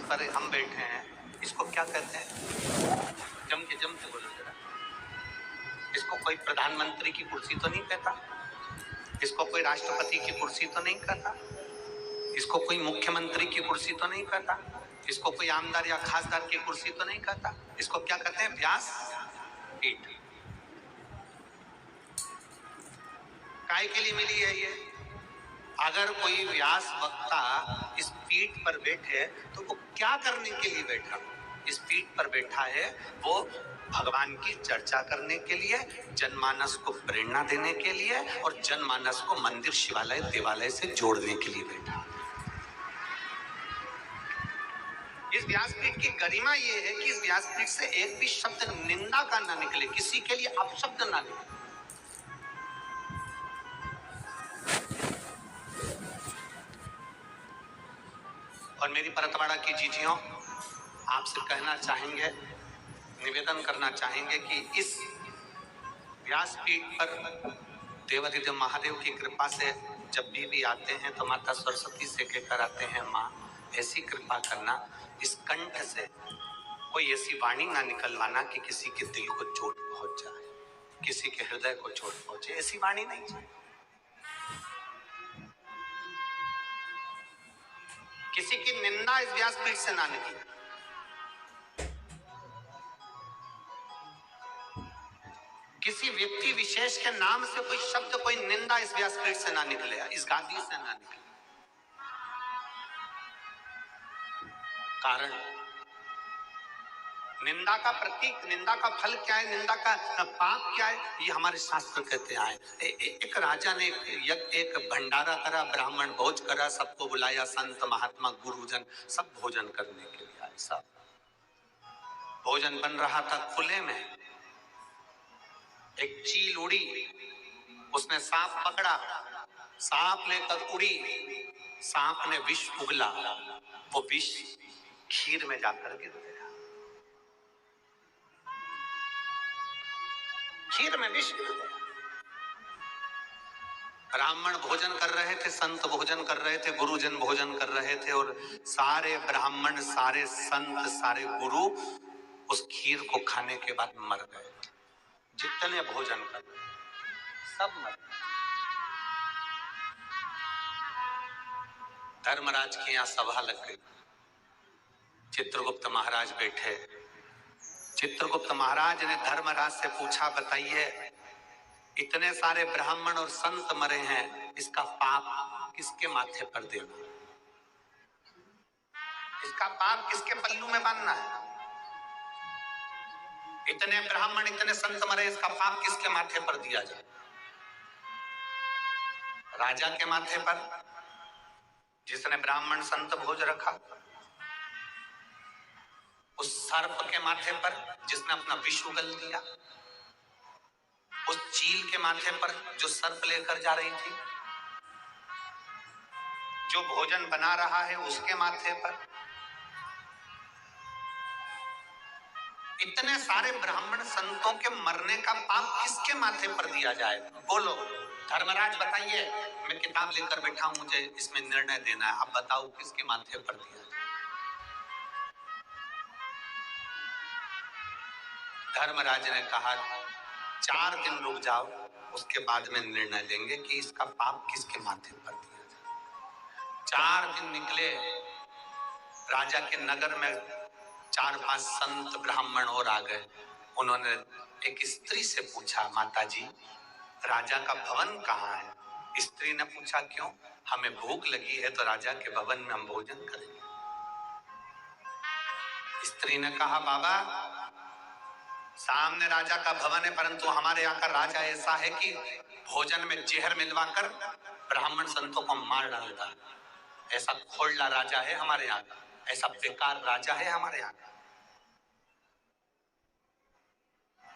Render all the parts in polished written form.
पर हम बैठे हैं, इसको क्या कहते हैं? जम के बोलो जरा। इसको कोई प्रधानमंत्री की कुर्सी तो नहीं कहता, इसको कोई राष्ट्रपति की कुर्सी तो नहीं कहता, इसको कोई मुख्यमंत्री की कुर्सी तो नहीं कहता, इसको कोई आमदार या खासदार की कुर्सी तो नहीं कहता। इसको क्या कहते हैं? व्यास पीठ। काय के लिए मिली है ये? अगर कोई व्यास वक्ता इस पीठ पर बैठे तो वो क्या करने के लिए बैठा? इस पीठ पर बैठा है वो भगवान की चर्चा करने के लिए, जनमानस को प्रेरणा देने के लिए और जनमानस को मंदिर, शिवालय, देवालय से जोड़ने के लिए बैठा। इस व्यासपीठ की गरिमा ये है कि इस व्यासपीठ से एक भी शब्द निंदा का ना निकले, किसी के लिए अपशब्द ना निकले। और मेरी परतवाड़ा की जीजियों, आपसे कहना चाहेंगे, निवेदन करना चाहेंगे कि इस व्यासपीठ पर देवाधिदेव महादेव की कृपा से जब भी आते हैं तो माता सरस्वती से कहकर आते हैं, माँ ऐसी कृपा करना इस कंठ से कोई ऐसी वाणी ना निकलवाना कि किसी के दिल को चोट पहुंच जाए, किसी के हृदय को चोट पहुंचे। ऐसी वाणी नहीं चाहिए। किसी की निंदा इस व्यासपीठ से ना निकले। किसी व्यक्ति विशेष के नाम से कोई शब्द, कोई निंदा इस व्यासपीठ से ना निकले, इस गादी से ना निकले। कारण निंदा का प्रतीक, निंदा का फल क्या है, निंदा का पाप क्या है, ये हमारे शास्त्र कहते हैं। एक राजा ने एक भंडारा करा, ब्राह्मण भोज करा, सबको बुलाया, संत महात्मा गुरुजन सब भोजन करने के लिए आए। सब भोजन बन रहा था, खुले में एक चील उड़ी, उसने सांप पकड़ा, सांप लेकर उड़ी, सांप ने विष उगला, वो विष खीर में जाकर गिर गया। खीर में विष गिर गया। ब्राह्मण भोजन कर रहे थे, संत भोजन कर रहे थे, गुरुजन भोजन कर रहे थे और सारे ब्राह्मण, सारे संत, सारे गुरु उस खीर को खाने के बाद मर गए। जितने भोजन कर रहे सब मर गए। धर्मराज की यहां सभा लग गई। चित्रगुप्त महाराज बैठे। चित्रगुप्त महाराज ने धर्मराज से पूछा, बताइए इतने सारे ब्राह्मण और संत मरे हैं, इसका पाप किसके माथे पर देना? इसका पाप किसके पल्लू में बांधना है? इतने ब्राह्मण, इतने संत मरे, इसका पाप किसके माथे पर दिया जाए? राजा के माथे पर, जिसने ब्राह्मण संत भोज रखा, उस सर्प के माथे पर जिसने अपना विष उगल दिया, उस चील के माथे पर जो सर्प लेकर जा रही थी, जो भोजन बना रहा है उसके माथे पर, इतने सारे ब्राह्मण संतों के मरने का पाप किसके माथे पर दिया जाए? बोलो धर्मराज, बताइए। मैं किताब लेकर बैठा हूं, मुझे इसमें निर्णय देना है। आप बताओ किसके माथे पर दिया जाए? धर्मराज ने कहा 4 दिन रुक जाओ, उसके बाद में निर्णय लेंगे कि इसका पाप किसके माथे पर दिया जाए। 4 दिन निकले। राजा के नगर में 4-5 संत ब्राह्मण और आ गए। उन्होंने एक स्त्री से पूछा, माता जी राजा का भवन कहाँ है? स्त्री ने पूछा, क्यों? हमें भूख लगी है तो राजा के भवन में हम भोजन करेंगे। स्त्री ने कहा, बाबा सामने राजा का भवन है, परंतु हमारे यहाँ का राजा ऐसा है कि भोजन में जहर मिलवाकर ब्राह्मण संतों को मार डालता है। ऐसा खोलना राजा है हमारे यहाँ का, ऐसा बेकार राजा है हमारे यहाँ का।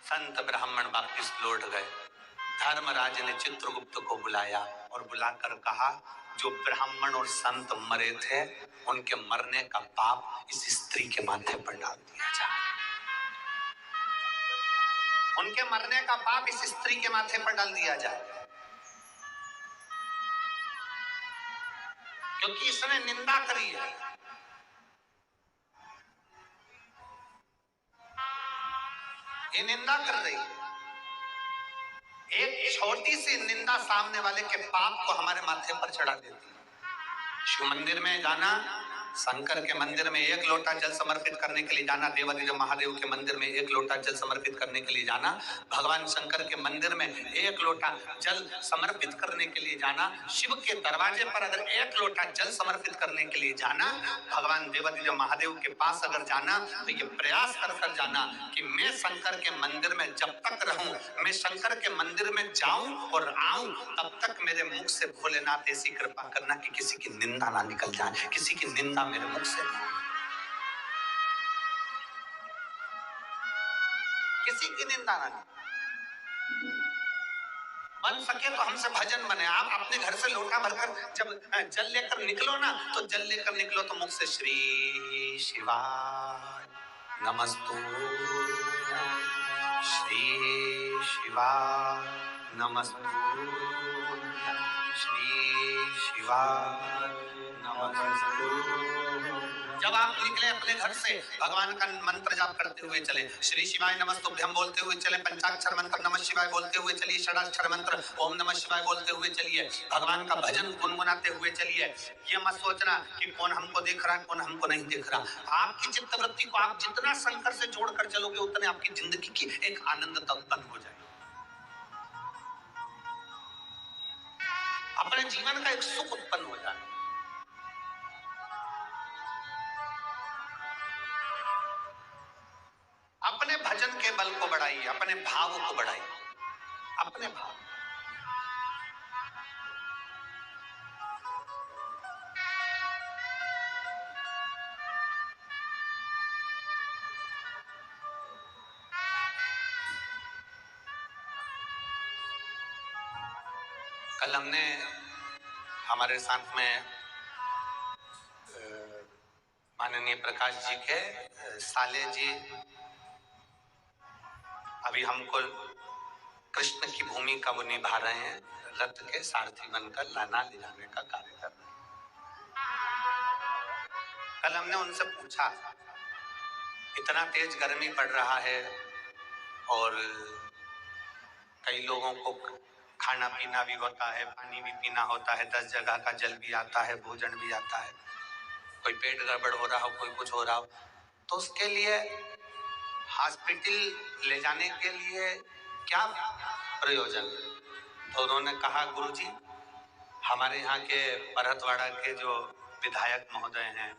संत ब्राह्मण वापिस लौट गए। धर्मराज ने चित्रगुप्त को बुलाया और बुलाकर कहा, जो ब्राह्मण और संत मरे थे उनके मरने का पाप इस स्त्री के माथे पर डाल दिया जाए। उनके मरने का पाप इस स्त्री के माथे पर डाल दिया जाए, क्योंकि इसने निंदा करी है। ये निंदा कर रही है। एक छोटी सी निंदा सामने वाले के पाप को हमारे माथे पर चढ़ा देती है। शिव मंदिर में जाना, शंकर के मंदिर में एक लोटा जल समर्पित करने के लिए जाना, देवाधिदेव महादेव के मंदिर में एक लोटा जल समर्पित करने के लिए जाना, भगवान शंकर के मंदिर में एक लोटा जल समर्पित करने के लिए जाना, शिव के दरवाजे पर अगर एक लोटा जल समर्पित करने के लिए जाना, भगवान देवाधिदेव महादेव के पास अगर जाना तो ये प्रयास कर कर जाना कि मैं शंकर के मंदिर में जब तक रहूं, मैं शंकर के मंदिर में जाऊं और आऊं, तब तक मेरे मुख से भोलेनाथ ऐसी कृपा करना कि किसी की निंदा ना निकल जाए, किसी की निंदा मेरे मुख से नहीं, किसी की निंदा ना बन सके तो हमसे भजन बने। आप अपने घर से लोटा भरकर जब जल लेकर निकलो ना, तो जल लेकर निकलो तो मुख से श्री शिवाय नमस्तु, श्री शिवाय नमस्तु, श्री शिवाय नमस्तु। जब आप निकले अपने घर से, भगवान का मंत्र जाप करते हुए चले, श्री शिवाय नमस्तुभ्यम बोलते हुए चले, पंचाक्षर मंत्र नमः शिवाय बोलते हुए चलिए, षडाक्षर मंत्र ओम नमः शिवाय बोलते हुए चलिए, भगवान का भजन गुनगुनाते हुए चलिए। ये मत सोचना कि कौन हमको देख रहा है, कौन हमको नहीं देख रहा। आपकी चित्त वृत्ति को आप जितना शंकर से जोड़कर चलोगे, उतने आपकी जिंदगी की एक आनंद उत्पन्न हो जाए, अपने जीवन का एक सुख उत्पन्न हो जाए। अपने भजन के बल को बढ़ाइए, अपने भाव को बढ़ाइए, अपने भाव। कल हमने हमारे साथ में माननीय प्रकाश जी के साले जी अभी हमको कृष्ण की भूमिका वो निभा रहे हैं, रथ के सारथी बनकर लाना ले जाने का कार्य कर रहे हैं। कल हमने उनसे पूछा, इतना तेज गर्मी पड़ रहा है और कई लोगों को खाना पीना भी होता है, पानी भी पीना होता है, 10 जगह का जल भी आता है, भोजन भी आता है, कोई पेट गड़बड़ हो रहा हो, कोई कुछ हो रहा हो, तो उसके लिए हॉस्पिटल ले जाने के लिए क्या प्रयोजन। तो उन्होंने कहा, गुरुजी हमारे यहाँ के परहतवाड़ा के जो विधायक महोदय हैं,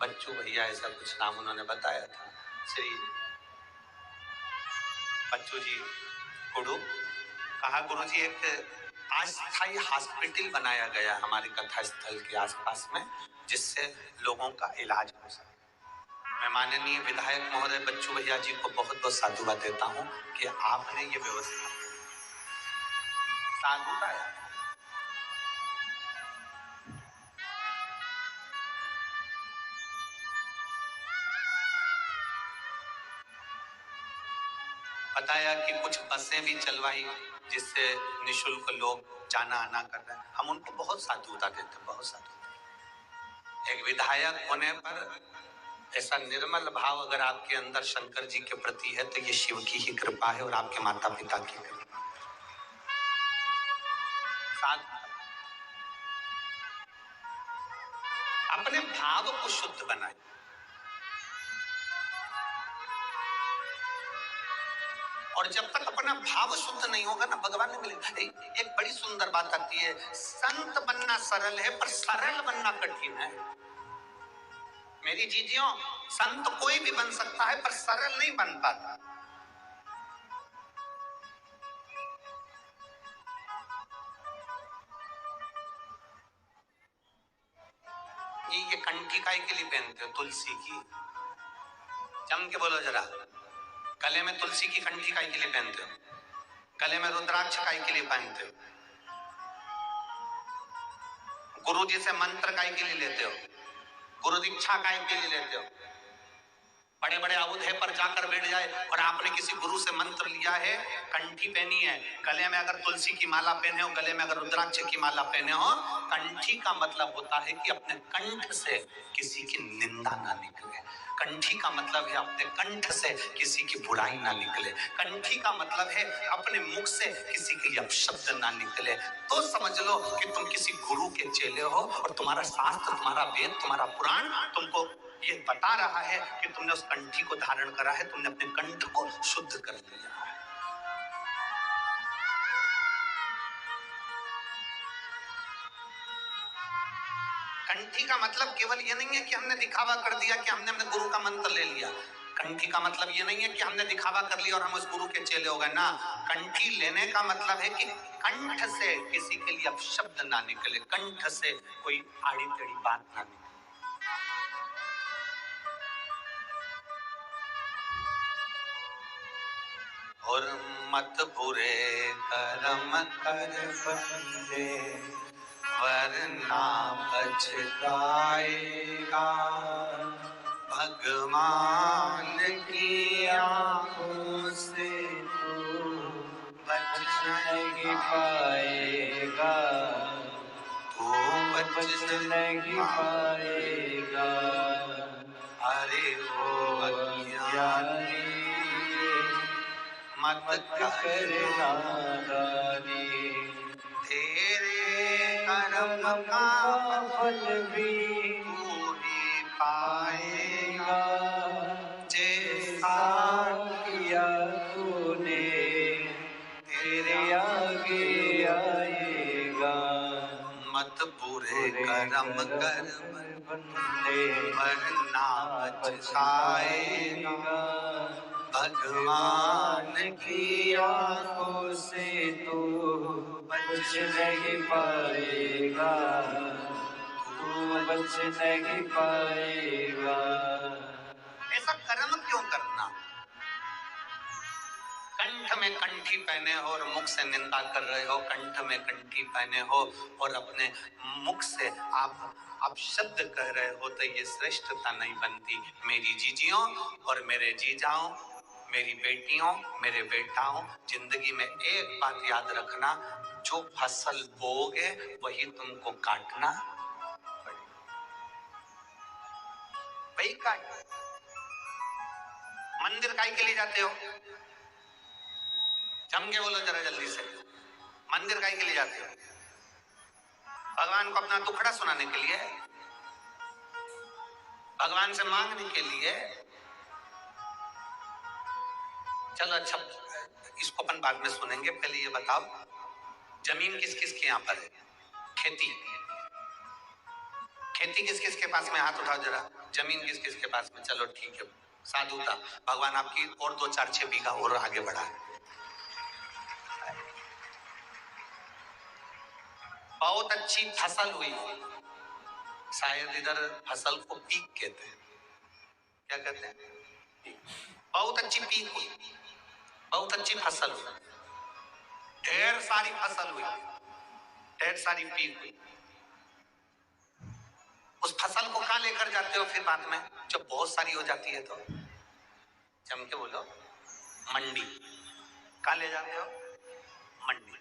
बच्चू भैया ऐसा कुछ नाम उन्होंने बताया था, श्री बच्चू जी कुडू, कहा गुरुजी एक अस्थायी हॉस्पिटल बनाया गया हमारे कथा स्थल के आसपास में, जिससे लोगों का इलाज हो सके। मैं माननीय विधायक महोदय बच्चू भैया जी को बहुत बहुत साधुवाद देता हूं कि आपने ये व्यवस्था साधुवाद। बताया कि कुछ बसें भी चलवाई जिससे निशुल्क लोग जाना आना कर रहे हैं। हम उनको बहुत साधुवाद देते हैं, बहुत साधुवाद। एक विधायक होने पर ऐसा निर्मल भाव अगर आपके अंदर शंकर जी के प्रति है तो ये शिव की ही कृपा है और आपके माता पिता की कृपा। अपने भाव को शुद्ध बनाए। और जब तक अपना भाव शुद्ध नहीं होगा ना, भगवान नहीं मिलेगा। एक बड़ी सुंदर बात आती है, संत बनना सरल है पर सरल बनना कठिन है। मेरी जीजियों, संत कोई भी बन सकता है पर सरल नहीं बन पाता। ये कंठी काहे के लिए पहनते हो? तुलसी की। जम के बोलो जरा, गले में तुलसी की कंठी काहे के लिए पहनते हो? गले में रुद्राक्ष काहे के लिए पहनते हो? गुरु जी से मंत्र काहे के लिए लेते हो? गुरु दीक्षा काहे के लिए लेते हो? बड़े बड़े अवधे पर जाकर बैठ जाए और आपने किसी गुरु से मंत्र लिया है, कंठी पहनी है, गले में अगर तुलसी की माला पहने हो, गले में अगर रुद्राक्ष की माला पहने हो, कंठी का मतलब होता है कि अपने कंठ से किसी की निंदा ना निकले, कंठी का मतलब है अपने कंठ से किसी की बुराई ना निकले। कंठी का मतलब है अपने मुख से किसी के लिए अपशब्द ना निकले। तो समझ लो कि तुम किसी गुरु के चेले हो और तुम्हारा शास्त्र, तुम्हारा वेद, तुम्हारा पुराण तुमको ये बता रहा है कि तुमने उस कंठी को धारण करा है, तुमने अपने कंठ को शुद्ध कर लिया है। कंठी का मतलब केवल ये नहीं है कि हमने दिखावा कर दिया कि हमने अपने गुरु का मंत्र ले लिया। कंठी का मतलब ये नहीं है कि हमने दिखावा कर लिया और हम उस गुरु के चेले हो गए ना। कंठी लेने का मतलब है कि कंठ से किसी के लिए अपशब्द ना निकले, कंठ से कोई आड़ी टेढ़ी बात ना निकले। और मत बुरे कर्म कर बंदे वरना पछताएगा, भगवान की आंखों से तू बच नहीं पाएगा, तू बच नहीं पाएगा। अरे ओ अज्ञानी मत कर नादानी, तेरे कर्म का फल भी तू ही पाएगा, जैसा किया तूने तेरे आगे आएगा। मत बुरे कर्म कर बंदे वरना पछताएगा, भगवान की आंखों से तू बच नहीं पाएगा, तू बच नहीं पाएगा। ऐसा कर्म क्यों करना? कंठ में कंठी पहने हो और मुख से निंदा कर रहे हो, कंठ में कंठी पहने हो और अपने मुख से आप शब्द कह रहे हो, तो ये श्रेष्ठता नहीं बनती। मेरी जीजियों और मेरे जीजाओं, मेरी बेटियों, मेरे बेटाओं, जिंदगी में एक बात याद रखना, जो फसल बोओगे वही तुमको काटना पड़ेगा, वही काट। मंदिर काहे के लिए जाते हो? जम के बोलो जरा जल्दी से। मंदिर काहे के लिए जाते हो? भगवान को अपना दुखड़ा सुनाने के लिए, भगवान से मांगने के लिए। चलो अच्छा, इसको अपन बाद में सुनेंगे, पहले ये बताओ जमीन किस किस के यहाँ पर है? खेती, खेती किस किस के पास में? हाथ उठाओ जरा। जमीन किस किस के पास में? चलो ठीक है, साधुता। भगवान आपकी और 2-4-6 बीघा और आगे बढ़ा। बहुत अच्छी फसल हुई, शायद इधर फसल को पीक कहते हैं। क्या कहते हैं? बहुत अच्छी पीक हुई, बहुत अच्छी फसल हुई, ढेर सारी फसल हुई, ढेर सारी पीक हुई। उस फसल को कहाँ लेकर जाते हो फिर बाद में जब बहुत सारी हो जाती है? तो जम के बोलो, मंडी। कहाँ ले जाते हो? मंडी।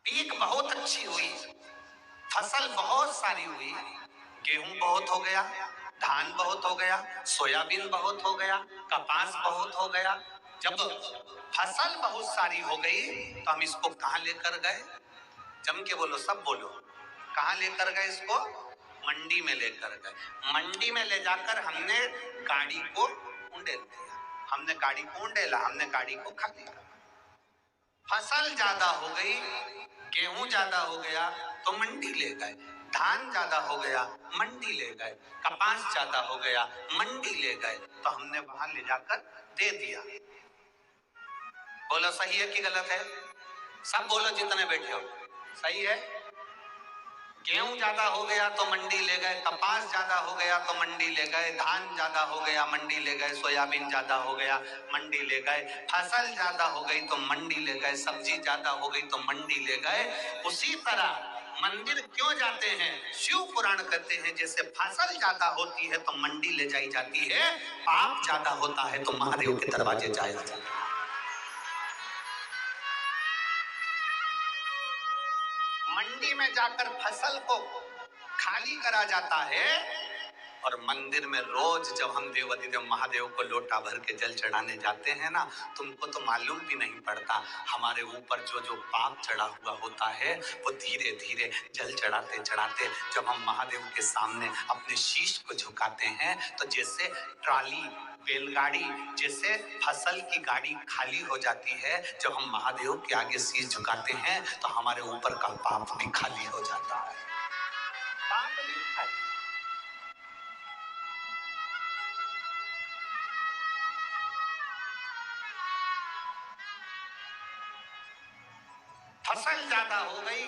पीक बहुत अच्छी हुई, फसल बहुत सारी हुई, गेहूं बहुत हो गया, धान बहुत हो गया, सोयाबीन बहुत हो गया, कपास बहुत हो गया। जब फसल बहुत सारी हो गई तो हम इसको कहाँ लेकर गए? जम के बोलो, सब बोलो, कहाँ लेकर गए इसको? मंडी में लेकर गए। मंडी में ले जाकर हमने गाड़ी को उंडेल दिया, हमने गाड़ी को उंडेला, हमने गाड़ी को खाली कर। फसल ज्यादा हो गई, गेहूं ज्यादा हो गया तो मंडी ले गए, धान ज्यादा हो गया मंडी ले गए, कपास ज्यादा हो गया मंडी ले गए, तो हमने वहां ले जाकर दे दिया। बोलो सही है कि गलत है? सब बोलो जितने बैठे हो, सही है। गेहूं ज्यादा हो गया तो मंडी ले गए, कपास ज्यादा हो गया तो मंडी ले गए, धान ज्यादा हो गया मंडी ले गए, सोयाबीन ज्यादा हो गया मंडी ले गए, फसल ज्यादा हो गई तो मंडी ले गए, सब्जी ज्यादा हो गई तो मंडी ले गए। उसी तरह मंदिर क्यों जाते हैं? शिव पुराण कहते हैं जैसे फसल ज्यादा होती है तो मंडी ले जाई जाती है, पाप ज्यादा होता है तो महादेव के दरवाजे जाया जाता है। मंडी में जाकर फसल को खाली करा जाता है, और मंदिर में रोज जब हम देवाधिदेव महादेव को लोटा भर के जल चढ़ाने जाते हैं ना, तुमको तो मालूम भी नहीं पड़ता हमारे ऊपर जो जो पाप चढ़ा हुआ होता है वो धीरे धीरे जल चढ़ाते चढ़ाते जब हम महादेव के सामने अपने शीश को झुकाते हैं तो जैसे ट्राली बैलगाड़ी जैसे फसल की गाड़ी खाली हो जाती है, जब हम महादेव के आगे शीश झुकाते हैं तो हमारे ऊपर का पाप भी खाली हो जाता है। पाप भी खाली। फसल ज्यादा हो गई,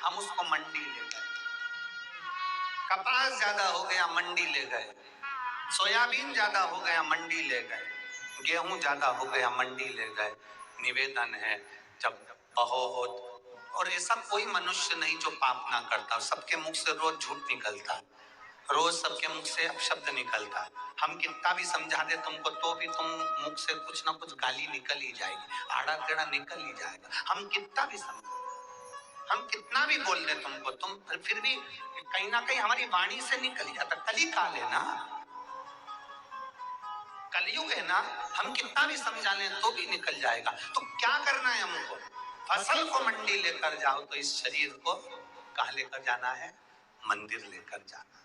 हम उसको मंडी ले गए। कपास ज्यादा हो गया, मंडी ले गए। सोयाबीन ज्यादा हो गया, मंडी ले गए। गेहूं ज्यादा हो गया, मंडी ले गए। निवेदन है, जब बहुत और ऐसा कोई मनुष्य नहीं जो पाप ना करता, सबके मुख से रोज झूठ निकलता, रोज सबके मुख से अपशब्द निकलता। हम कितना भी समझा दे तुमको तो भी तुम मुख से कुछ ना कुछ गाली निकल ही जाएगी, आड़ा टेढ़ा निकल ही जाएगा। हम कितना भी समझो, हम कितना भी बोल दे तुमको, तुम फिर भी कहीं ना कहीं हमारी वाणी से निकल ही जाता। कली काल है ना, कलयुग है ना, हम कितना भी समझा लें तो भी निकल जाएगा। तो क्या करना है हमको? फसल को मंडी लेकर जाओ तो इस शरीर को कहाँ लेकर जाना है? मंदिर लेकर जाना।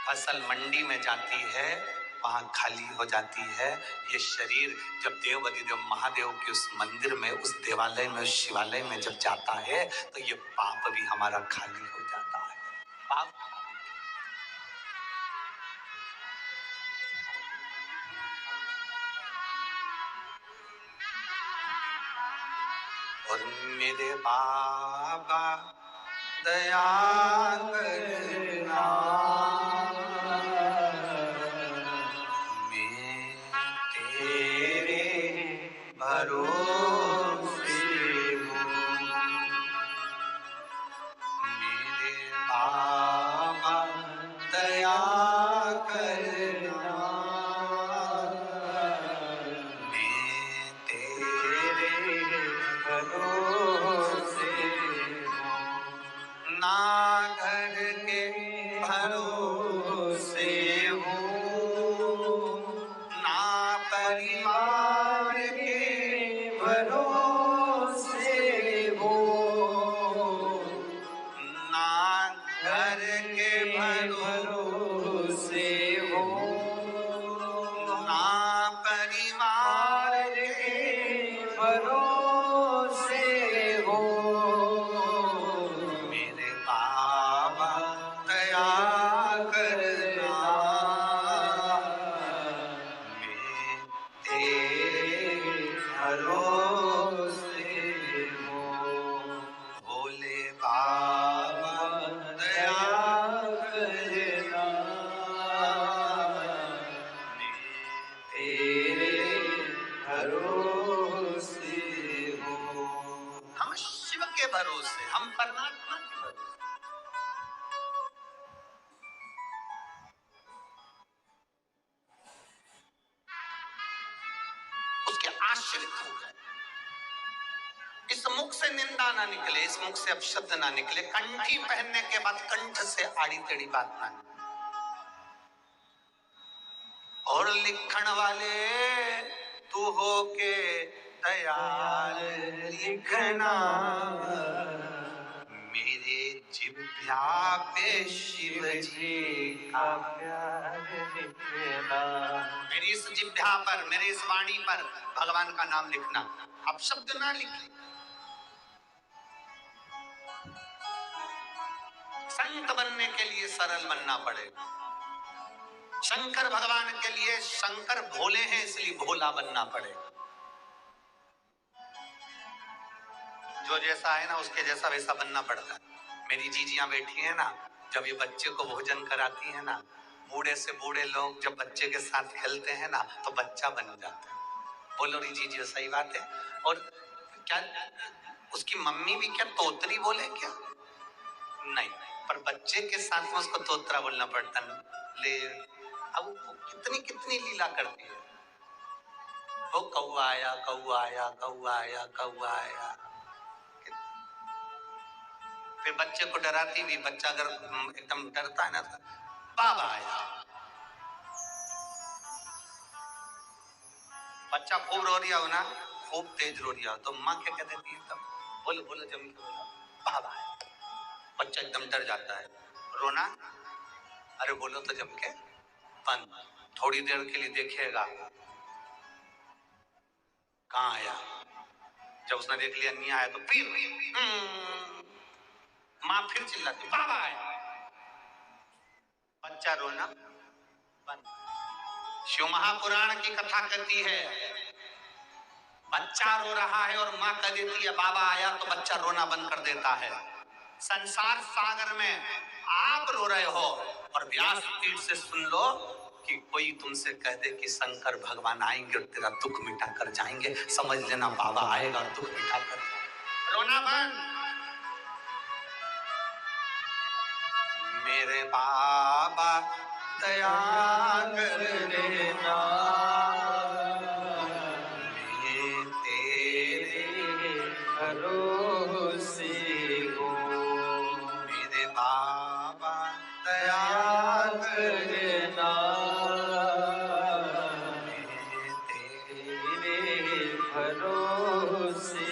फसल मंडी में जाती है, वहां खाली हो जाती है। ये शरीर जब देवाधिदेव महादेव के उस मंदिर में, उस देवालय में, उस शिवालय में जब जाता है तो ये पाप भी हमारा खाली हो जाता है। पाप और मेरे बाबा दया करना, मैं तेरे भरोसे हूँ। मेरे बाबा दया करना, मैं तेरे भरोसे हूँ। ना घर के भरोसे हूँ, ना परिवार के भरोसे हूँ, ना घर के भरोसे हूँ, ना परिवार के भरोसे हूँ। मेरे बाबा दया करना, मैं तेरे भरोसे हूँ। भोले बाबा दया करना, मैं तेरे भरोसे हूँ। हम शिव के भरोसे, हम परमात्मा के भरोसे। उसके आश्रित हो गए। इस मुख से निंदा ना निकले, इस मुख से अपशब्द ना निकले, कंठी पहनने के बाद कंठ से आड़ी टेढ़ी बात ना निकले। और लिखण वाले तू हो के दयाल लिखना, मेरे जिह्वा पे शिव जी का प्यार लिखना। मेरी इस जिह्वा पर, मेरे इस वाणी पर भगवान का नाम लिखना, अपशब्द ना लिखे। संत बनने के लिए सरल बनना पड़ेगा। शंकर भगवान के लिए, शंकर भोले हैं इसलिए भोला बनना पड़ेगा। जो जैसा है ना उसके जैसा वैसा बनना पड़ता है। मेरी जीजियां बैठी है ना, जब ये बच्चे को भोजन कराती है ना, बूढ़े से बूढ़े लोग जब बच्चे के साथ खेलते हैं ना तो बच्चा बन जाता है। बोलो री जीजिया, सही बात है। और क्या उसकी मम्मी भी क्या तोतरी बोले क्या? नहीं, पर बच्चे के साथ में उसको तोतरा बोलना पड़ता है। ले अब वो कितनी कितनी लीला करती है। वो कौआ आया, कौआ आया, कौआ आया, कौआ आया। फिर बच्चे को डराती भी, बच्चा अगर एकदम डरता है ना तो बाबा आया। बच्चा खूब रो रिया हो ना, खूब तेज रो रिया हो तो माँ क्या कह देती है तब, बोलो बोलो जम के बोलो बाबा आया। बच्चा एकदम डर जाता है, रोना, अरे बोलो तो जम के बंद। थोड़ी देर के लिए देखेगा कहाँ आया, जब उसने देख लिया नहीं आया तो फिर माँ फिर चिल्लाती बाबा आया। बच्चा रोना बंद। शिव महापुराण की कथा कहती है बच्चा रो रहा है और माँ कह देती है बाबा आया तो बच्चा रोना बंद कर देता है। संसार सागर में आप रो रहे हो और व्यासपीठ से सुन लो कि कोई तुमसे कह दे कि शंकर भगवान आएंगे और तेरा दुख मिटा कर जाएंगे, समझ लेना बाबा आएगा और दुख मिटा कर। रोना बंद। मेरे बाबा दया कर देना, मैं तेरे भरोसे हो। मेरे बाबा दया कर देना, मैं तेरे भरोसे।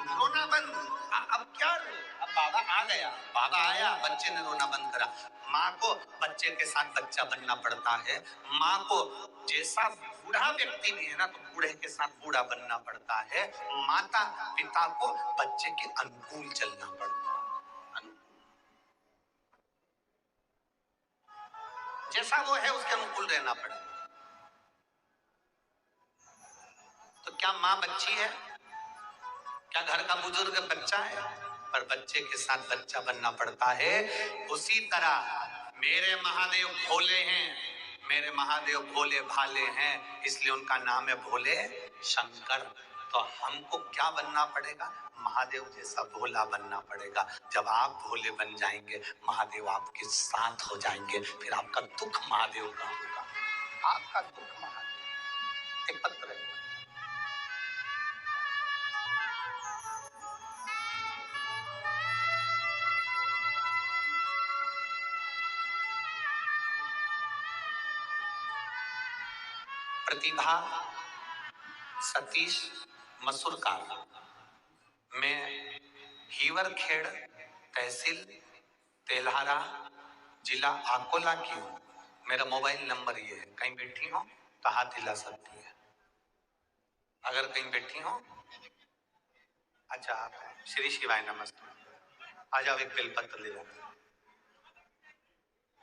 रोना बंद। अब क्या रो, अब बाबा आ गया, बाबा आया, बच्चे ने रोना बंद करा। माँ को बच्चे के साथ बच्चा बनना पड़ता है। माँ को जैसा बूढ़ा व्यक्ति भी है ना तो बूढ़े के साथ बूढ़ा बनना पड़ता है। माता पिता को बच्चे के अनुकूल चलना पड़ता है। जैसा वो है उसके अनुकूल रहना पड़ेगा। तो क्या माँ बच्ची है? क्या घर का बुजुर्ग बच्चा है? पर बच्चे के साथ बच्चा बनना पड़ता है। उसी तरह मेरे महादेव भोले हैं, मेरे महादेव भोले भाले हैं, इसलिए उनका नाम है भोले शंकर। तो हमको क्या बनना पड़ेगा? महादेव जैसा भोला बनना पड़ेगा। जब आप भोले बन जाएंगे महादेव आपके साथ हो जाएंगे, फिर आपका दुख महादेव का होगा। आपका दुख महादेव। एक पत्र है, प्रतिभा सतीश मसूरकार, मैं हीवरखेड़ तहसील तेल्हारा जिला अकोला की हूँ। मेरा मोबाइल नंबर ये है, कहीं बैठी हो तो हाथ हिला सकती है। अगर कहीं बैठी हो, अच्छा आप श्री शिवाय नमस्ते, आ जाओ एक बेलपत्र ले जाओ।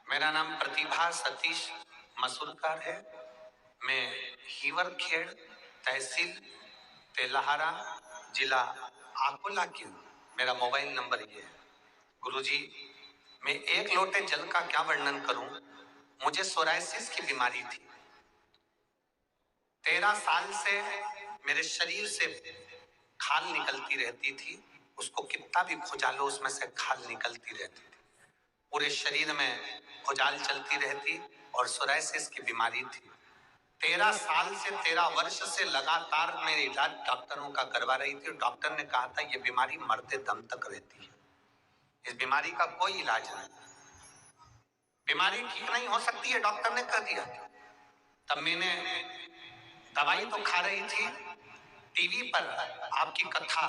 मेरा नाम प्रतिभा सतीश मसूरकार है, मैं हीवरखेड़ तहसील तेल्हारा जिला अकोला की हूँ। मेरा मोबाइल नंबर ये है। गुरुजी, मैं एक लोटे जल का क्या वर्णन करूं। मुझे सोराइसिस की बीमारी थी। 13 साल से मेरे शरीर से खाल निकलती रहती थी, उसको कितना भी खुजालो उसमें से खाल निकलती रहती थी। पूरे शरीर में खुजाल चलती रहती और सोराइसिस की बीमारी थी। 13 साल से 13 वर्ष से लगातार मैं इलाज डॉक्टरों का करवा रही थी। डॉक्टर ने कहा था ये बीमारी मरते दम तक रहती है, इस बीमारी का कोई इलाज नहीं, बीमारी ठीक नहीं हो सकती है, डॉक्टर ने कह दिया। तब मैंने दवाई तो खा रही थी, टीवी पर आपकी कथा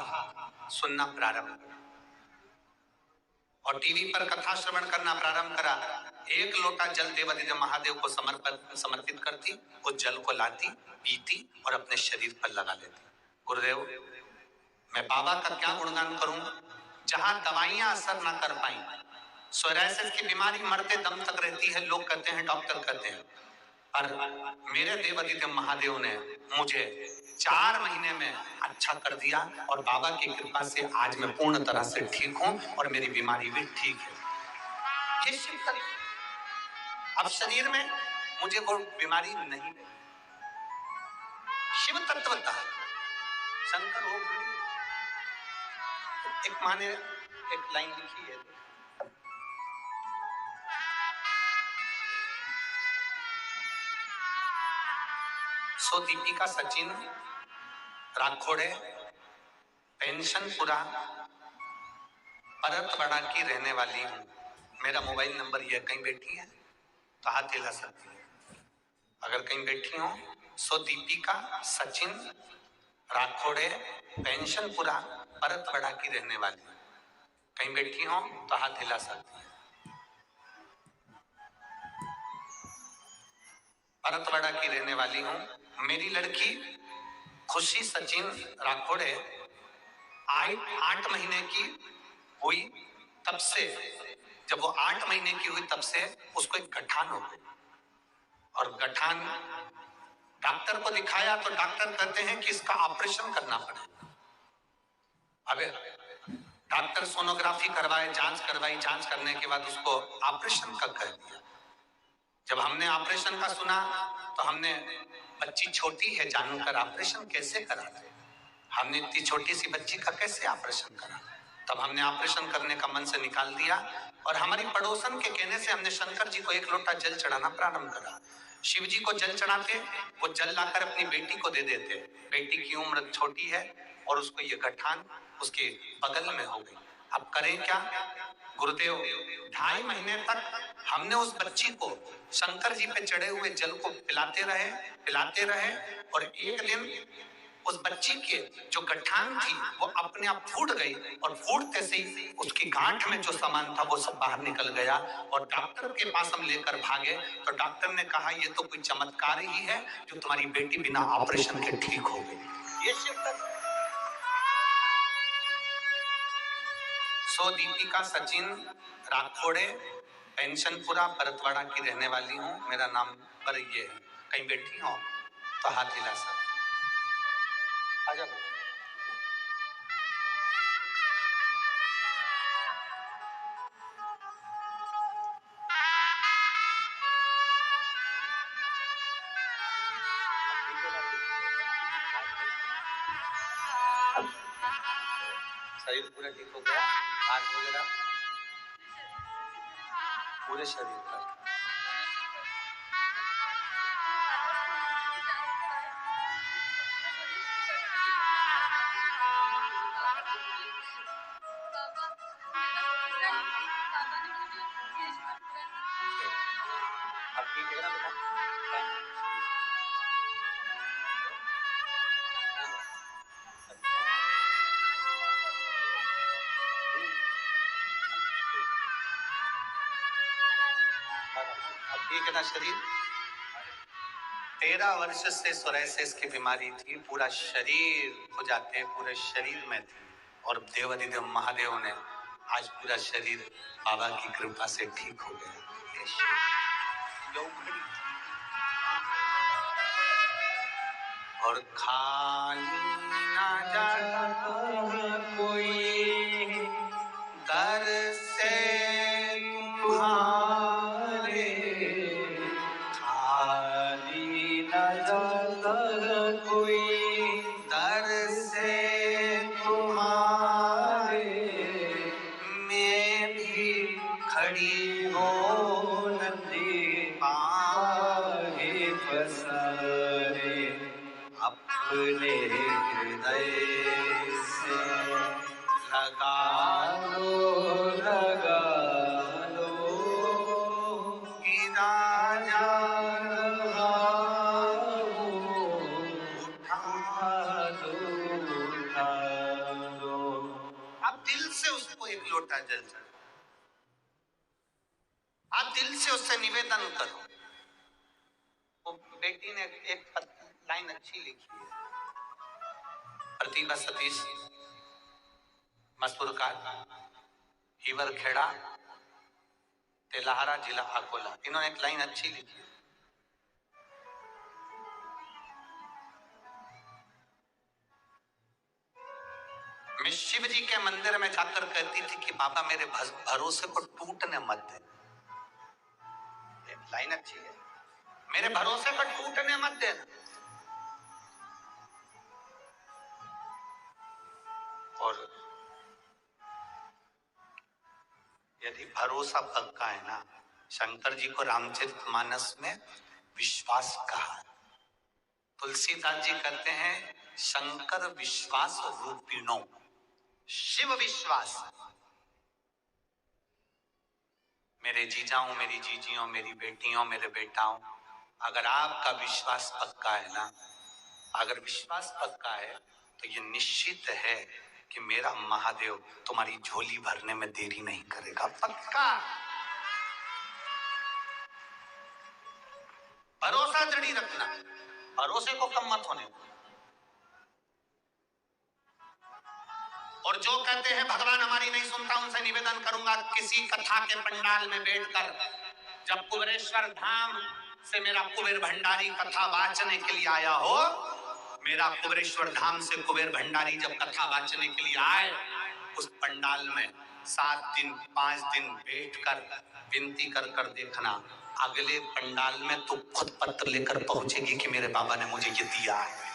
सुनना प्रारंभ किया और टीवी पर कथा श्रवण करना प्रारंभ करा। एक लोटा जल देवादिदेव महादेव को समर्पित करती, उस जल को लाती, पीती और अपने शरीर पर लगा लेती। गुरुदेव, मैं बाबा का क्या गुणगान करूं, जहां दवाइयां असर ना कर पाई। सोराइसिस की बीमारी मरते दम तक रहती है, लोग कहते हैं, डॉक्टर कहते हैं, पर मेरे देवादिदेव महादेव ने मुझे 4 महीने में अच्छा कर दिया और बाबा की कृपा से आज मैं पूर्ण तरह से ठीक हूं और मेरी बीमारी भी ठीक है। ये शिव तत्व, अब शरीर में मुझे वो बीमारी नहीं है। शिव तत्व था, शंकर हो गए। एक माने एक लाइन लिखी है, सो दीपिका सचिन राखोड़े पेंशन पूरा परतवाड़ा की रहने वाली हूँ। मेरा मोबाइल नंबर ये, कहीं बैठी है तो हाथ हिला सकती है। अगर कहीं बैठी हो सो दीपिका सचिन राठौड़े पेंशनपुरा परतवाड़ा की रहने वाली, कहीं बैठी हो तो हाथ हिला सकती है। परतवाड़ा की रहने वाली हूँ। मेरी लड़की खुशी सचिन राठौड़े 8 महीने की हुई, तब से जब वो 8 महीने की हुई तब से उसको एक गठान हो गई, और गठान डॉक्टर को दिखाया तो डॉक्टर कहते हैं कि इसका ऑपरेशन करना पड़ेगा। अबे डॉक्टर सोनोग्राफी करवाए, जांच करवाई, जांच करने के बाद उसको ऑपरेशन का कह दिया। जब हमने ऑपरेशन का सुना तो हमने, बच्ची छोटी है जानकर ऑपरेशन कैसे करा दे, हमने इतनी छोटी सी बच्ची का कैसे ऑपरेशन करा। तब हमने ऑपरेशन करने का मन से निकाल दिया, और हमारी पड़ोसन के कहने से हमने शंकर जी को 1 लोटा जल चढ़ाना प्रारंभ करा। शिव जी को जल चढ़ाते, वो जल लाकर अपनी बेटी को दे देते। बेटी की उम्र छोटी है और उसको ये गठान उसके बगल में हो गई। अब करें क्या गुरुदेव? 2.5 महीने तक हमने उस बच्ची को शंकर जी पे चढ़े हुए जल को पिलाते रहे, और एक दिन उस बच्ची के जो गठान थी वो अपने आप फूट गई, और फूटते से ही उसकी गांठ में जो सामान था वो सब बाहर निकल गया। और डॉक्टर के पास हम लेकर भागे तो डॉक्टर ने कहा ये तो कोई चमत्कार ही है जो तुम्हारी बेटी बिना ऑपरेशन के ठीक हो गई। ये शिव। सो दीपिका सचिन राठौड़े पेंशनपुरा परतवाड़ा की रहने वाली हूँ। मेरा नाम पर ये है, कहीं बैठी हो तो हाथ हिला सकते। आजा बेटा। शरीर पूरा ठीक हो गया, हाथ वगैरह पूरे शरीर का। अब ठीक है ना बेटा? अब ठीक है ना शरीर? 13 वर्ष से सोरायसिस की बीमारी थी, पूरा शरीर हो जाते, पूरे शरीर में थी, और देवाधिदेव महादेव ने आज पूरा शरीर बाबा की कृपा से ठीक हो गया। और खाली ना जाता कोई दर से तुम्हारे, खाली ना जाता कोई दर से तुम्हारे, मैं भी खड़ी हो नंदी पाए पसारे, अपने हृदय से लगा लो कि राजा रहा हूँ, उठा लो। अब दिल से उसको 1 लोटा जल चढ़ाओ, आप दिल से उससे निवेदन करो। वो बेटी ने एक लाइन अच्छी लिखी है, प्रतिभा सतीश मसूरकार, हीवर खेड़ा, तेलाहारा, जिला अकोला। इन्होंने एक लाइन अच्छी लिखी है, मैं शिव जी के मंदिर में जाकर कहती थी कि बाबा मेरे भरोसे को टूटने मत दे। लाइन अच्छी है, मेरे भरोसे पर टूटने मत देना। और यदि भरोसा पक्का है ना, शंकर जी को रामचरितमानस में विश्वास कहा। तुलसीदास जी कहते हैं शंकर विश्वास रूपिणो, शिव विश्वास मेरे जीजाओं, मेरी जीजियों, मेरी बेटियों, मेरे बेटाओं, अगर आपका विश्वास पक्का है ना, अगर विश्वास पक्का है तो ये निश्चित है कि मेरा महादेव तुम्हारी झोली भरने में देरी नहीं करेगा। पक्का भरोसा दृढ़ रखना, भरोसे को कम मत होने दो। और जो कहते हैं भगवान हमारी नहीं सुनता, उनसे निवेदन करूंगा, किसी कथा के पंडाल में बैठकर जब कुबेरेश्वर धाम से मेरा कुबेर भंडारी कथा वाचने के लिए आया हो, मेरा कुबेरेश्वर धाम से कुबेर भंडारी जब कथा वाचने के लिए आए, उस पंडाल में 7 दिन 5 दिन बैठकर विनती कर कर देखना, अगले पंडाल में तो खुद पत्र लेकर पहुंचेगी कि मेरे बाबा ने मुझे ये दिया है।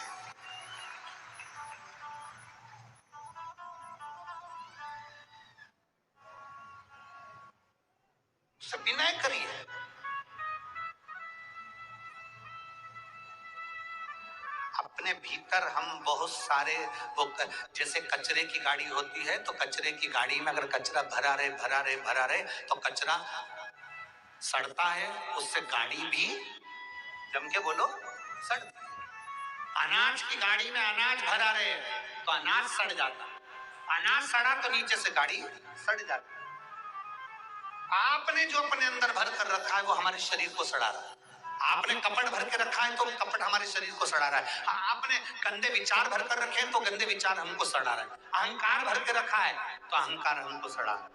विनय करिए। अपने भीतर हम बहुत सारे वो जैसे कचरे की गाड़ी होती है, तो कचरे की गाड़ी में अगर कचरा भरा रहे तो कचरा सड़ता है, उससे गाड़ी भी जम के बोलो सड़ती है। अनाज की गाड़ी में अनाज भरा रहे तो अनाज सड़ जाता, अनाज सड़ा तो नीचे से गाड़ी सड़ जाती। आपने जो अपने अंदर भर कर रखा है वो हमारे शरीर को सड़ा रहा है। आपने कपट भर के रखा है तो कपट हमारे शरीर को सड़ा रहा है। आपने गंदे विचार भर कर रखे हैं तो गंदे विचार हमको सड़ा रहा है। अहंकार भर के रखा है तो अहंकार हमको सड़ा रहा है।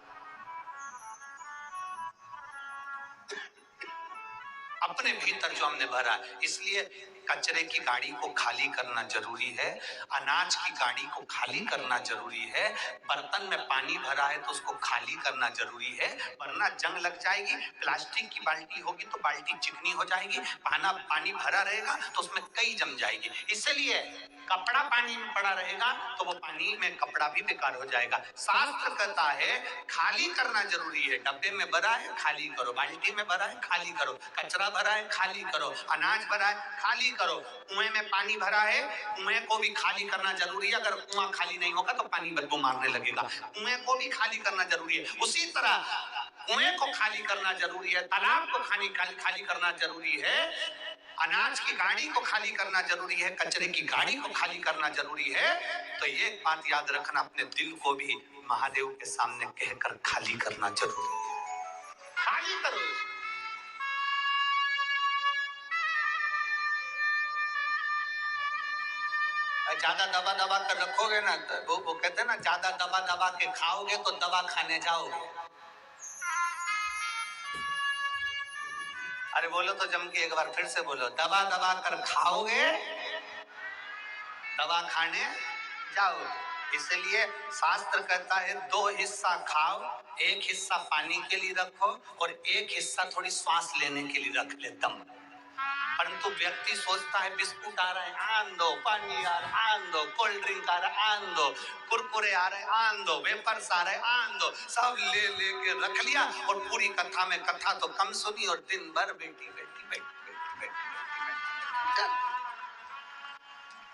अपने भीतर जो हमने भरा, इसलिए कचरे की गाड़ी को खाली करना जरूरी है, अनाज की गाड़ी को खाली करना जरूरी है, बर्तन में पानी भरा है तो उसको खाली करना जरूरी है, वरना जंग लग जाएगी। प्लास्टिक की बाल्टी होगी तो बाल्टी चिकनी हो जाएगी, पानी भरा रहेगा तो उसमें कई जम जाएगी। इसलिए कपड़ा पानी में पड़ा रहेगा तो वो पानी में कपड़ा भी बेकार हो जाएगा। शास्त्र कहता है खाली करना जरूरी है। डब्बे में भरा है खाली करो, बाल्टी में भरा है खाली करो, कचरा भरा है खाली करो, अनाज भरा है खाली करो, कुएं में पानी भरा है, कुएं को भी खाली करना जरूरी है। अगर कुआं खाली नहीं होगा तो पानी बदबू मारने लगेगा, कुएं को भी खाली करना जरूरी है। उसी तरह कुएं को खाली करना जरूरी है, तालाब को खाली करना जरूरी है, अनाज की गाड़ी को खाली करना जरूरी है, कचरे की गाड़ी को खाली करना जरूरी है। तो ये बात याद रखना, अपने दिल को भी महादेव के सामने कहकर खाली करना जरूरी है। खाली करो। ज्यादा दबा दबा कर रखोगे ना, वो कहते हैं ना, ज्यादा दबा दबा के खाओगे तो दवा खाने जाओगे। अरे बोलो तो जम के एक बार फिर से बोलो, दबा दबा कर खाओगे दवा खाने जाओगे। इसलिए शास्त्र कहता है 2 हिस्सा खाओ, एक हिस्सा पानी के लिए रखो और एक हिस्सा थोड़ी सांस लेने के लिए रख ले, दम। परंतु व्यक्ति सोचता है बिस्कुट आ रहा है आन दो, पानी आ रहा है आन दो, कोल्ड ड्रिंक आ रहा है आन दो, कुरकुरे आ रहे आन दो, वेफर्स आ रहे आन दो, सब ले लेके रख लिया और पूरी कथा में कथा तो कम सुनी और दिन भर बैठी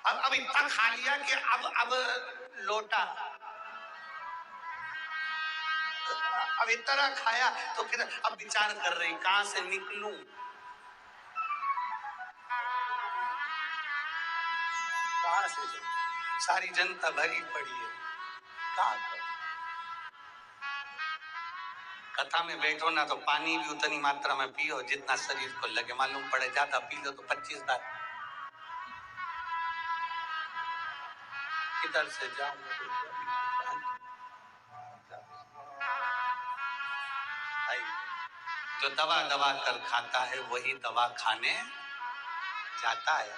अब इतना खा लिया कि अब लोटा, अब इतना खाया तो फिर अब विचार कर रही कहां से निकलूं। कहां से जाऊं, सारी जनता भरी पड़ी है, कहां करूं। कथा में बैठो ना तो पानी भी उतनी मात्रा में पियो जितना शरीर को लगे। मालूम पड़े ज्यादा पी लो तो 25 बार किधर से जाऊं। जो दवा दवा कर खाता है वही दवा खाने जाता है।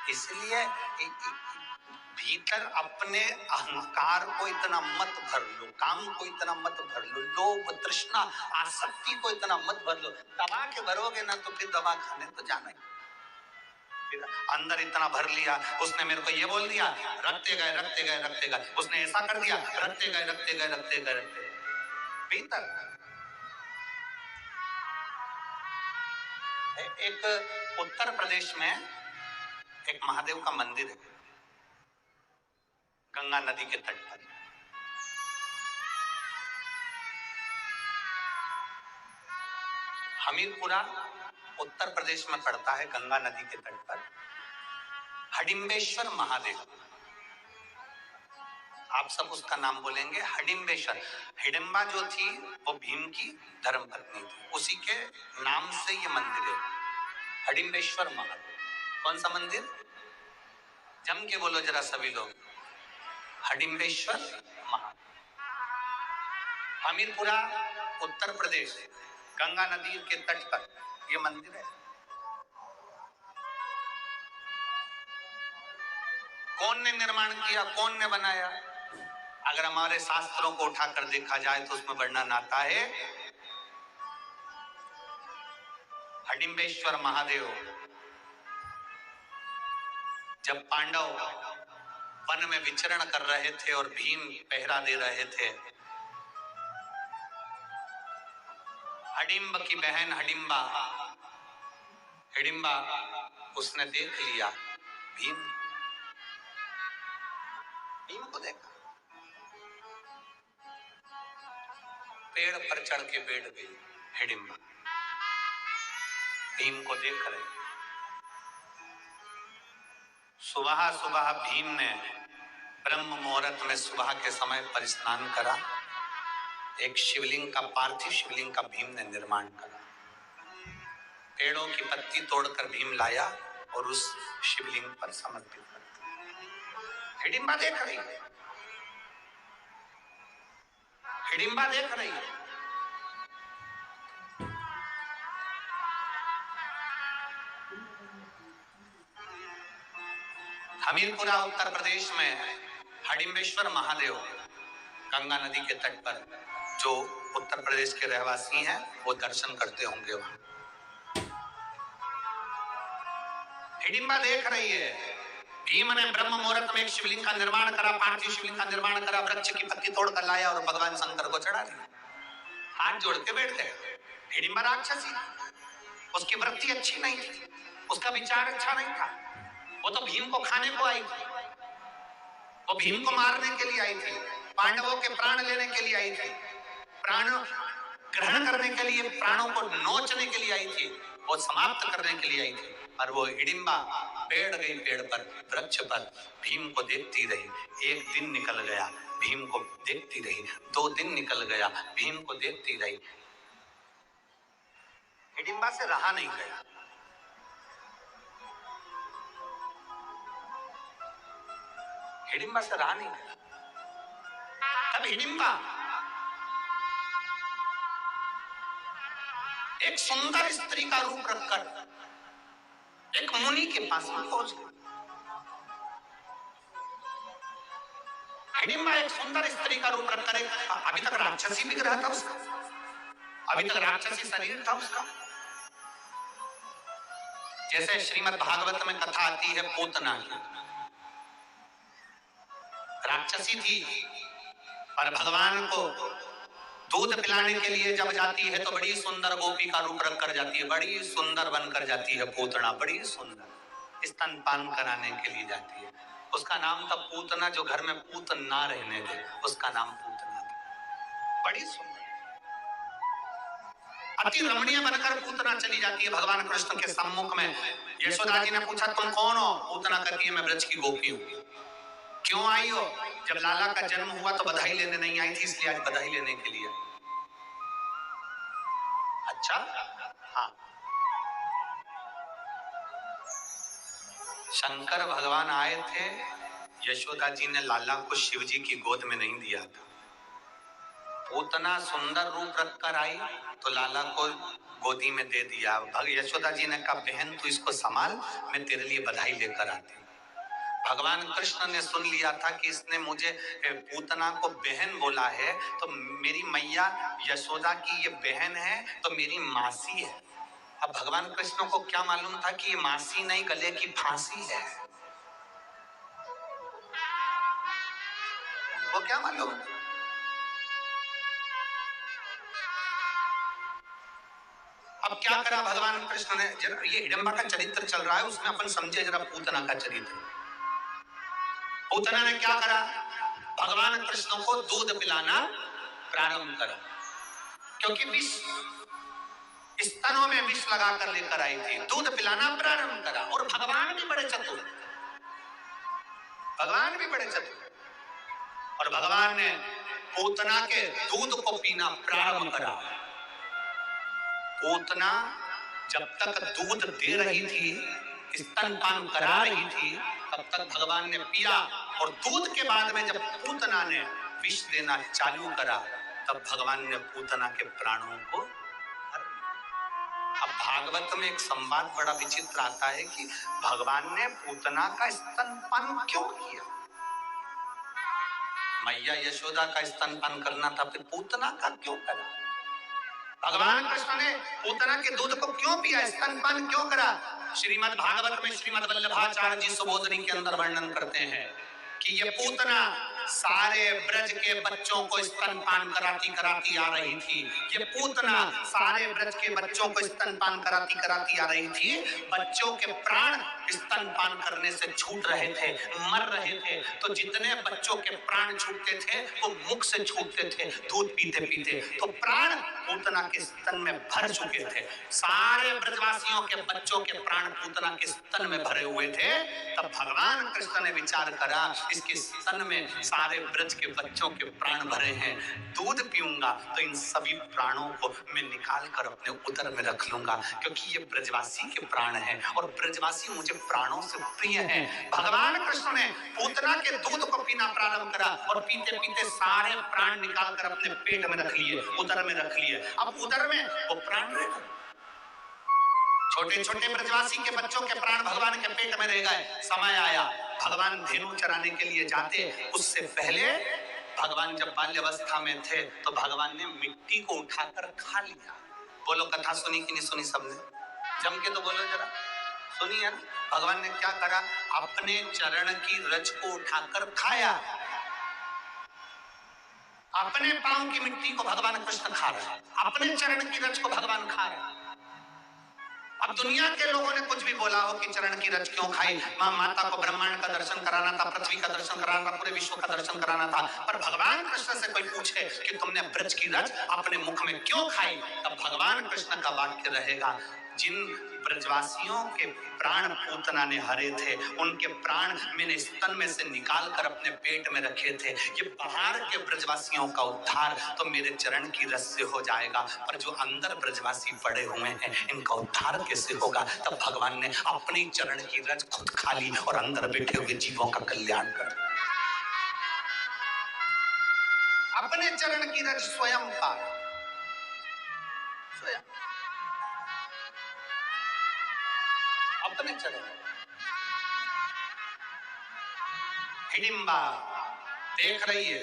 इसलिए भीतर अपने अहंकार को इतना मत भर लो, काम को इतना मत भर लो, लोभ तृष्णा आसक्ति को इतना मत भर लो। दबा के भरोगे ना तो फिर दवा खाने तो जाना ही। फिर अंदर इतना भर लिया, उसने मेरे को ये बोल दिया, रखते गए, उसने ऐसा कर दिया, रखते गए। भीतर एक उत्तर प्रदेश में एक महादेव का मंदिर है, गंगा नदी के तट पर। हमीरपुरा उत्तर प्रदेश में पड़ता है, गंगा नदी के तट पर। हडिम्बेश्वर महादेव, आप सब उसका नाम बोलेंगे हडिम्बेश्वर। हिडिंबा जो थी वो भीम की धर्मपत्नी थी, उसी के नाम से ये मंदिर है, हडिम्बेश्वर महादेव। कौन सा मंदिर? जम के बोलो जरा सभी लोग, हडिम्बेश्वर महादेव। हमीरपुरा उत्तर प्रदेश, गंगा नदी के तट पर यह मंदिर है। कौन ने निर्माण किया, कौन ने बनाया? अगर हमारे शास्त्रों को उठाकर देखा जाए तो उसमें वर्णन आता है, हडिम्बेश्वर महादेव जब पांडव वन में विचरण कर रहे थे और भीम पहरा दे रहे थे, हडिम्ब की बहन हिडिंबा उसने देख लिया भीम को देखा, पेड़ पर चढ़ के बैठ गई हिडिंबा, भीम को देख रहे। सुबह सुबह भीम ने ब्रह्म मुहूर्त में सुबह के समय पर स्नान करा, एक शिवलिंग का, पार्थिव शिवलिंग का भीम ने निर्माण करा। पेड़ों की पत्ती तोड़कर भीम लाया और उस शिवलिंग पर समर्पित कर दिया। हिडिंबा देख रही है, हिडिंबा देख रही है। हमीरपुरा उत्तर प्रदेश में हडिम्बेश्वर महादेव, गंगा नदी के तट पर, जो उत्तर प्रदेश के रहवासी हैं वो दर्शन करते होंगे वहां। हिडिंबा देख रही है, भीम ने ब्रह्म मुहूर्त में एक शिवलिंग का निर्माण करा, पार्थिव शिवलिंग का निर्माण करा, वृक्ष की पत्ती तोड़कर लाया और भगवान शंकर को चढ़ा दिया। हाथ जोड़ के बैठ गए। हिडिंबा राक्षसी, उसकी वृत्ति अच्छी नहीं थी, उसका विचार अच्छा नहीं था। वो तो भीम को खाने को आई थी, वो भीम को मारने के लिए आई थी, पांडवों के प्राण लेने के लिए आई थी, प्राण ग्रहण करने के लिए, प्राणों को नोचने के लिए आई थी, वो समाप्त करने के लिए आई थी। और वो हिडिंबा बैठ गई पेड़ पर, वृक्ष पर, भीम को देखती रही। एक दिन निकल गया, भीम को देखती रही। 2 दिन निकल गया, भीम को देखती रही। हिडिंबा से रहा नहीं गया। हिडिंबा से रहा नहीं गया। तब हिडिंबा एक सुंदर स्त्री का रूप रखकर एक मुनि के पास में पहुंच गई। हिडिंबा एक सुंदर स्त्री का रूप रखकर, अभी तक राक्षसी विग्रह था उसका, अभी तक राक्षसी शरीर था उसका। जैसे श्रीमद् भागवत में कथा आती है पूतना की, राक्षसी थी और भगवान को दूध पिलाने के लिए जब जाती है तो बड़ी सुंदर गोपी का रूप रखकर जाती है, बड़ी सुंदर बनकर जाती है पूतना, बड़ी सुंदर स्तनपान कराने के लिए जाती है। उसका नाम था पूतना, जो घर में पूत ना रहने दे, उसका नाम पूतना था। बड़ी सुंदर, अति रमणीय बनकर पूतना चली जाती है भगवान कृष्ण के सम्मुख में। यशोदा जी ने पूछा तुम कौन हो? पूतना कहती है मैं ब्रज की गोपी हूँ। क्यों आई हो? जब लाला का जन्म हुआ तो बधाई लेने नहीं आई थी, इसलिए आज बधाई लेने के लिए। अच्छा, हाँ। शंकर भगवान आए थे, यशोदा जी ने लाला को शिव जी की गोद में नहीं दिया था। पूतना सुंदर रूप रखकर आई तो लाला को गोदी में दे दिया। यशोदा जी ने कहा बहन तू इसको संभाल, मैं तेरे लिए बधाई लेकर आती। भगवान कृष्ण ने सुन लिया था कि इसने मुझे पूतना को बहन बोला है, तो मेरी मैया यशोदा की ये बहन है तो मेरी मासी है। अब भगवान कृष्ण को क्या मालूम था कि ये मासी नहीं, गले की फांसी है। वो क्या मालूम? अब क्या करा भगवान कृष्ण ने? ये हिडिंबा का चरित्र चल रहा है, उसमें अपन समझे जरा पूतना का चरित्र। पूतना ने क्या करा? भगवान कृष्ण को दूध पिलाना प्रारंभ करा, क्योंकि स्तनों में विष लगाकर लेकर आई थी, दूध पिलाना प्रारंभ करा। और भगवान भी बड़े चतुर, भगवान भी बड़े चतुर, और भगवान ने पूतना के दूध को पीना प्रारंभ करा। पूतना जब तक दूध दे रही थी, स्तनपान करा रही थी, तब तक भगवान ने पिया। और दूध के बाद में जब पूतना ने विष देना चालू करा, तब भगवान ने पूतना के प्राणों को हर लिया। अब भागवत में एक संवाद बड़ा विचित्र आता है कि भगवान ने पूतना का स्तनपान क्यों किया। मैया यशोदा का स्तनपान करना था, फिर पूतना का क्यों करा। भगवान कृष्ण ने पूतना के दूध को क्यों पिया, स्तनपान क्यों करा। श्रीमद् भागवत में श्रीमद् वल्लभाचार्य जी सुबोधनी के अंदर वर्णन करते हैं कि ये पूतना सारे ब्रज के बच्चों को स्तनपान कराती कराती आ रही थी। ये पूतना सारे ब्रज के बच्चों को स्तनपान कराती कराती आ रही थी। बच्चों के प्राण स्तनपान करने से छूट रहे थे, मर रहे थे। तो जितने बच्चों के प्राण छूटते थे वो मुख से छूटते थे, दूध पीते पीते। तो प्राण पूतना के स्तन में भर चुके थे। सारे ब्रजवासियों के बच्चों के प्राण पूतना के स्तन में भरे हुए थे। तब भगवान कृष्ण ने विचार करा, इसके स्तन में सारे ब्रज के बच्चों के प्राण भरे हैं, दूध पीऊंगा तो इन सभी प्राणों को मैं निकाल कर अपने उदर में रख लूंगा, क्योंकि ये ब्रजवासी के प्राण हैं और ब्रजवासी मुझे प्राणों से प्रिय हैं। भगवान कृष्ण ने पूतना के दूध को पीना प्रारंभ करा और पीते पीते सारे प्राण निकाल कर अपने पेट में रख लिए, उदर में रख लिए। अब उदर में वो प्राण रह गए। छोटे छोटे ब्रजवासी के बच्चों के प्राण भगवान के पेट में रह गए। समय आया, भगवान धेनु चराने के लिए जाते, उससे पहले भगवान जब बाल्यावस्था में थे तो भगवान ने मिट्टी को उठाकर खा लिया। बोलो, कथा सुनी कि नहीं सुनी सबने? जम के तो बोलो जरा, सुनी है? भगवान ने क्या करा, अपने चरण की रज को उठाकर खाया। अपने पांव की मिट्टी को भगवान कृष्ण खा रहे हैं, अपने चरण की रज को भगवान खा रहे हैं। अब दुनिया के लोगों ने कुछ भी बोला हो कि चरण की रज क्यों खाई, माता को ब्रह्मांड का दर्शन कराना था, पृथ्वी का दर्शन कराना था, पूरे विश्व का दर्शन कराना था। पर भगवान कृष्ण से कोई पूछे कि तुमने ब्रज की रज अपने मुख में क्यों खाई, तब भगवान कृष्ण का वाक्य रहेगा, जिन ब्रजवासियों के प्राण पूतना ने हरे थे, उनके प्राण मैंने स्तन में से निकाल कर अपने पेट में रखे थे। ये बाहर के ब्रजवासियों का उद्धार तो मेरे चरण की रस से हो जाएगा, पर जो अंदर ब्रजवासी पड़े हुए हैं इनका उद्धार कैसे होगा। तब भगवान ने अपने चरण की रज खुद खा ली और अंदर बैठे हुए जीवों का कल्याण कर दिया। अपने चरण की रज स्वयं खा, स्वयं अपने चरण। हिडिंबा देख रही है,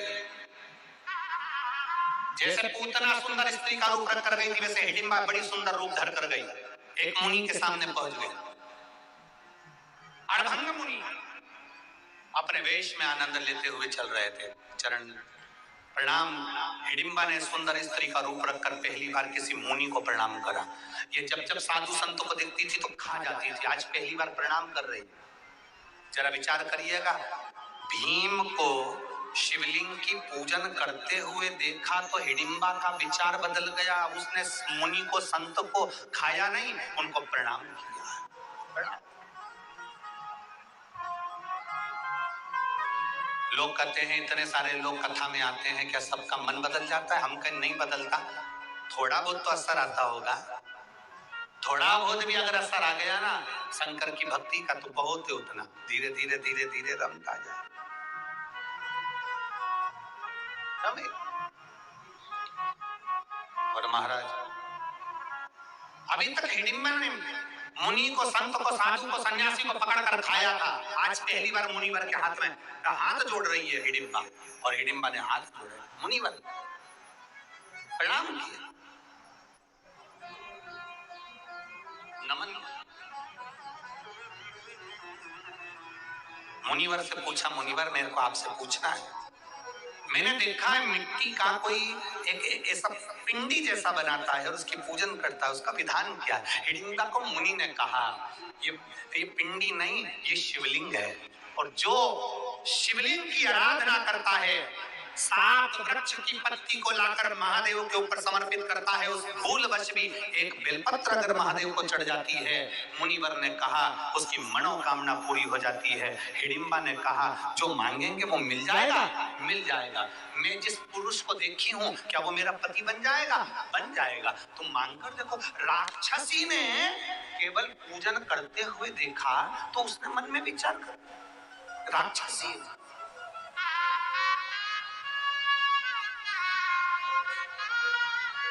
जैसे पूतना सुंदर स्त्री का रूप कर गई थी, वैसे हिडिंबा बड़ी सुंदर रूप धर कर गई। एक मुनि के सामने पहुंच गई। अड़भंग मुनि अपने वेश में आनंद लेते हुए चल रहे थे। चरण प्रणाम। हिडिंबा ने सुंदर स्त्री का रूप रखकर पहली बार किसी मुनि को प्रणाम करा। ये जब जब साधु संतों को देखती थी तो खा जाती थी, आज पहली बार प्रणाम कर रही। जरा विचार करिएगा, भीम को शिवलिंग की पूजन करते हुए देखा तो हिडिंबा का विचार बदल गया। उसने मुनि को, संत को खाया नहीं, उनको प्रणाम किया। प्रणाम। लोग कहते हैं, इतने सारे लोग कथा में आते हैं, क्या सबका मन बदल जाता है? हम कहीं नहीं बदलता, थोड़ा बहुत तो असर आता होगा। थोड़ा बहुत भी अगर असर आ गया ना शंकर की भक्ति का तो बहुत है, उतना धीरे धीरे धीरे धीरे रमता जाए। और महाराज अभी तक हिडिंबा ने मुनि को, संत को, साधु को, सन्यासी को पकड़कर खाया था। आज पहली बार मुनिवर के हाथ में हाथ जोड़ रही है हिडिंबा, और हिडिंबा ने हाथ जोड़े, मुनिवर प्रणाम किया, नमन। मुनिवर से पूछा, मुनिवर मेरे को आपसे पूछना है, मैंने देखा है मिट्टी का कोई एक ऐसा पिंडी जैसा बनाता है और उसकी पूजन करता है, उसका विधान क्या है? हिडिंबा को मुनि ने कहा, ये पिंडी नहीं, ये शिवलिंग है, और जो शिवलिंग की आराधना करता है 7 वृक्ष की पत्ती को लाकर महादेव के ऊपर समर्पित करता है, उस भूलवश भी एक बेलपत्र अगर महादेव को चढ़ जाती है, मुनिवर ने कहा उसकी मनोकामना पूरी हो जाती है। हिडिंबा ने कहा जो मांगेंगे वो मिल जाएगा, मिल जाएगा। मैं जिस पुरुष को देखी हूं क्या वो मेरा पति बन जाएगा? बन जाएगा। तुम मांग कर देखो। राक्षसी ने केवल पूजन करते हुए देखा तो उसने मन में विचार कर, राक्षसी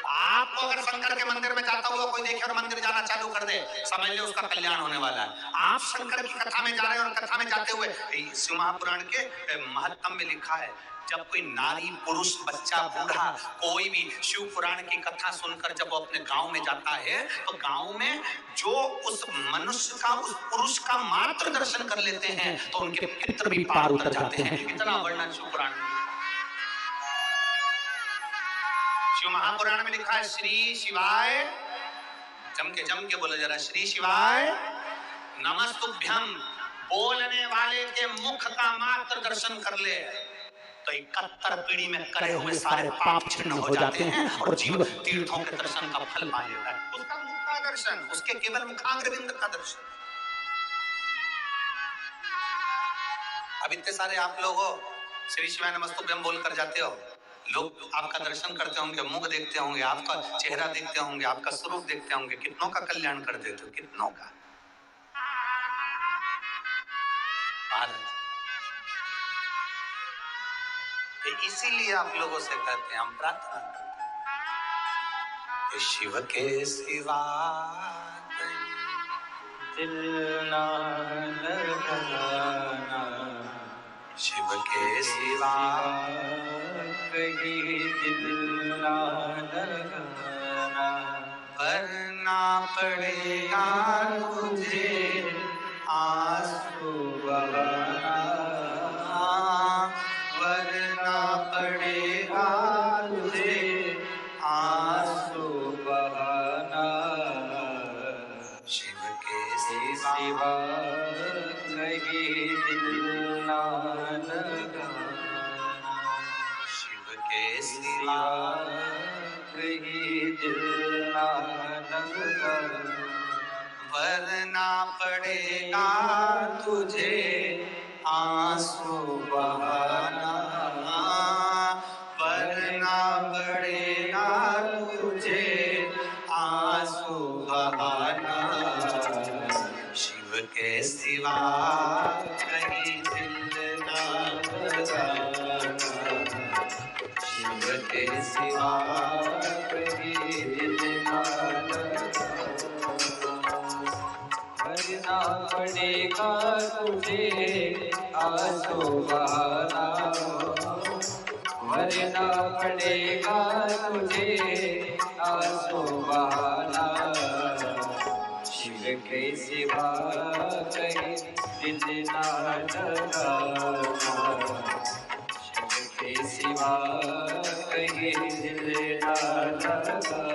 आपको अगर शंकर के मंदिर में जाता हुआ कोई देखे और मंदिर जाना चालू कर दे, समझ लो उसका कल्याण होने वाला है। आप शंकर की कथा में जा रहे हैं और कथा में जाते हुए शिव महापुराण के महत्तम में लिखा है, जब कोई नारी, पुरुष, बच्चा, बूढ़ा कोई भी शिव पुराण की कथा सुनकर जब वो अपने गांव में जाता है तो गांव में जो उस मनुष्य का, उस पुरुष का मात्र दर्शन कर लेते हैं तो उनके पितर भी पार उतर जाते हैं। इतना वर्णन शिव पुराण में। शिव महापुराण में लिखा है, श्री शिवाय, जम के बोले जरा, श्री शिवाय नमस्तुभ्यम। बोलने वाले के मुख का मात्र दर्शन कर ले तो 71 पीढ़ी में करे हुए सारे पाप छिन्न हो जाते हैं और जीव तीर्थों के दर्शन का फल पा लेता है। उसका मुख का दर्शन, उसके केवल मुखाग्रविंद का दर्शन। अब इतने सारे आप लोग हो, श्री शिवाय नमस्तुभ्यम बोलकर जाते हो, लोग आपका दर्शन करते होंगे, मुख देखते होंगे, आपका चेहरा देखते होंगे, आपका स्वरूप देखते होंगे, कितनों का कल्याण कर देते हो, कितनों का। इसीलिए आप लोगों से कहते हैं, हम प्रार्थना करते हैं, शिव के सिवा दिल ना लगाना, शिव के सिवा कहीं दिल ना लगाना, वरना पड़ेगा तुझे आंसू बहाना, वरना पड़ेगा तुझे आंसू बहाना, शिव के सिवा कहीं दिल ना लगाना, शिव के सिवा कहीं दिल ना लगाना, वरना पड़ेगा तुझे आंसू बहाना, वरना पड़ेगा तुझे आंसू बहाना, शिव के सिवा कहीं दिल ना लगाना, शिव के सिवा कहीं दिल ना लगाना, वरना पड़ेगा तुझे आंसू बहाना, वरना पड़ेगा तुझे आंसू बहाना, शिव के सिवा कहीं दिल ना लगाना, शिव के सिवा कहीं दिल ना लगाना।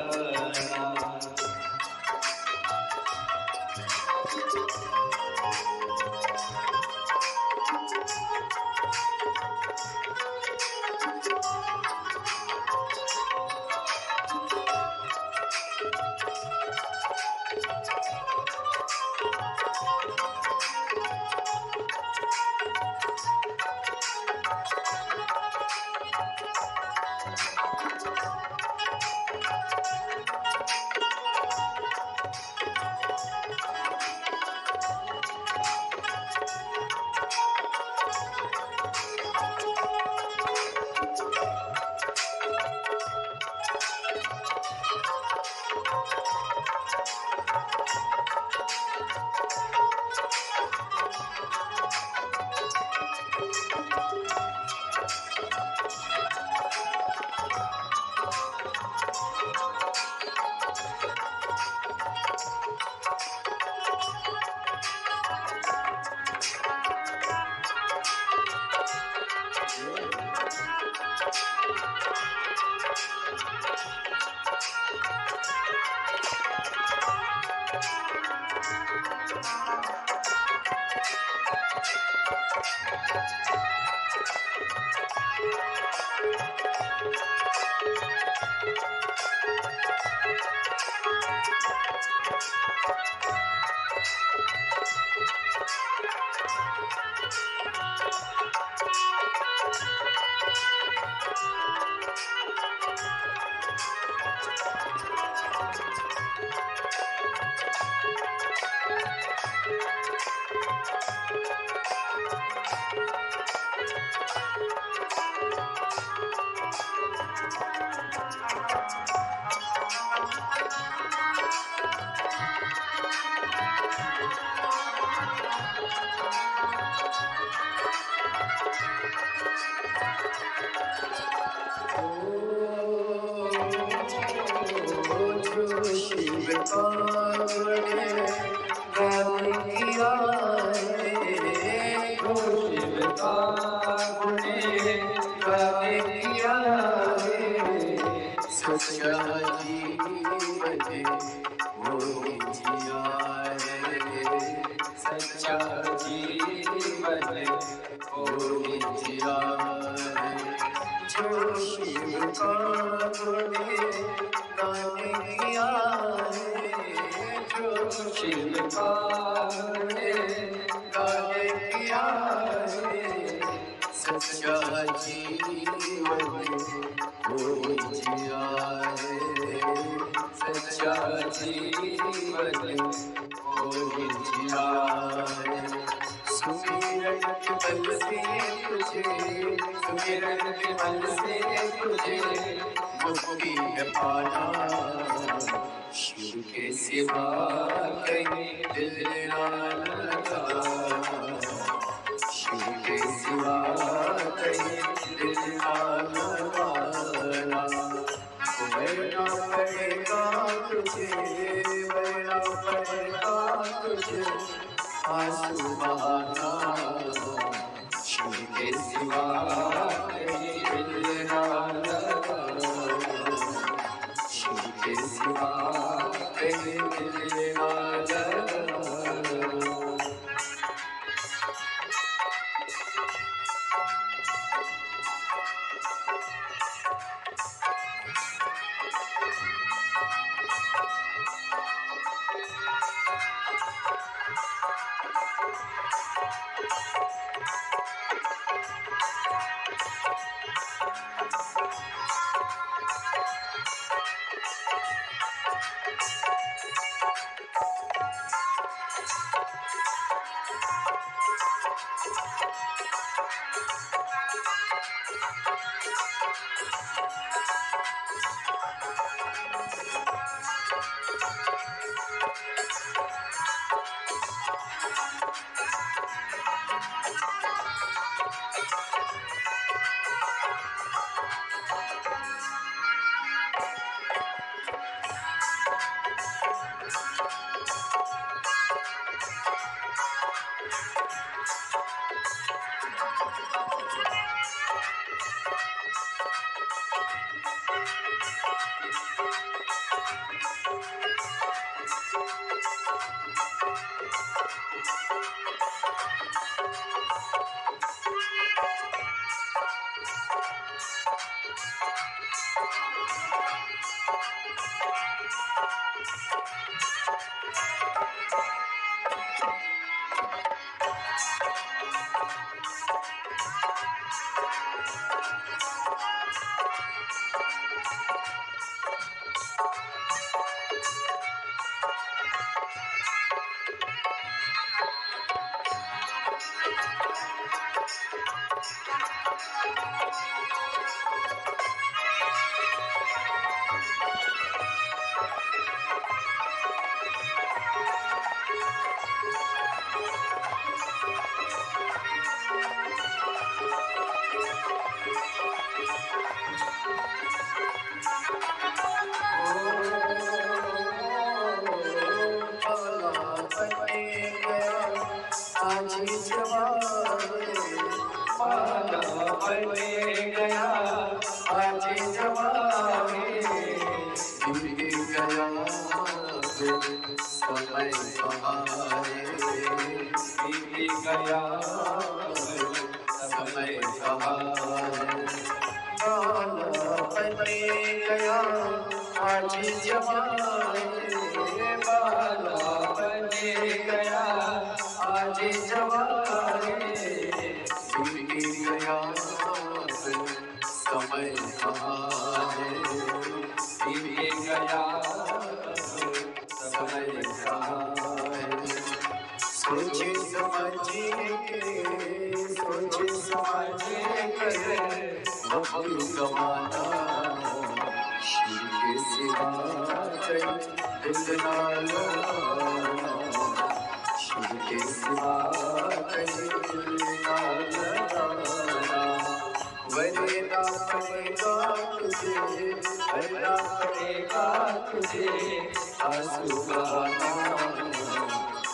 आंसू बहाना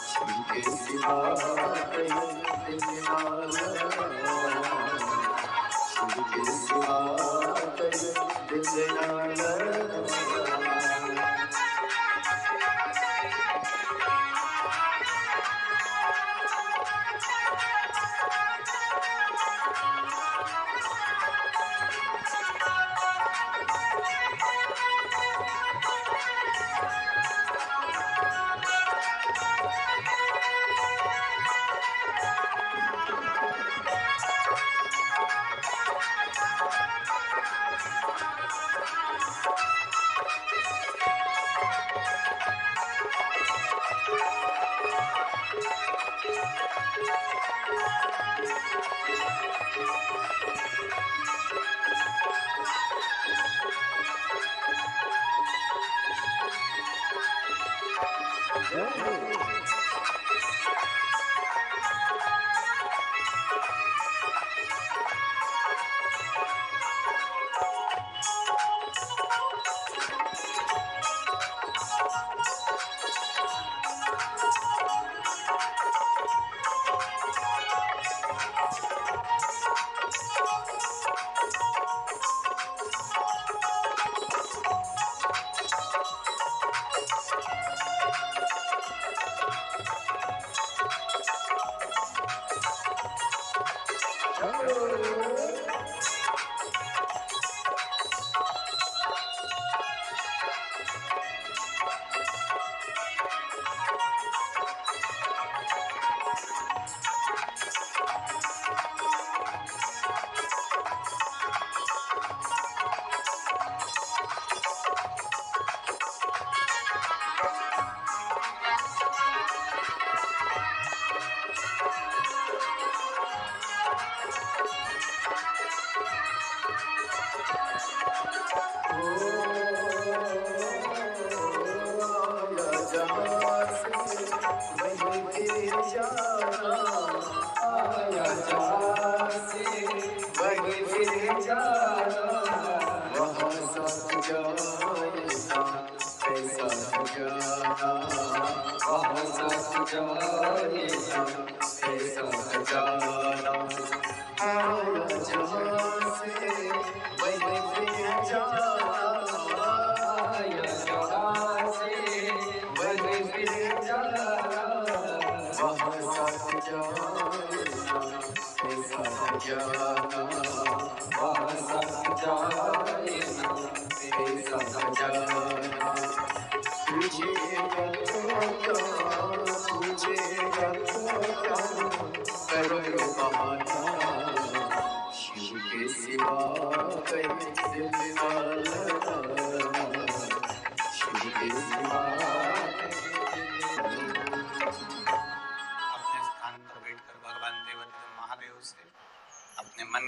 शिव के सिवा कहीं शिव के सिवा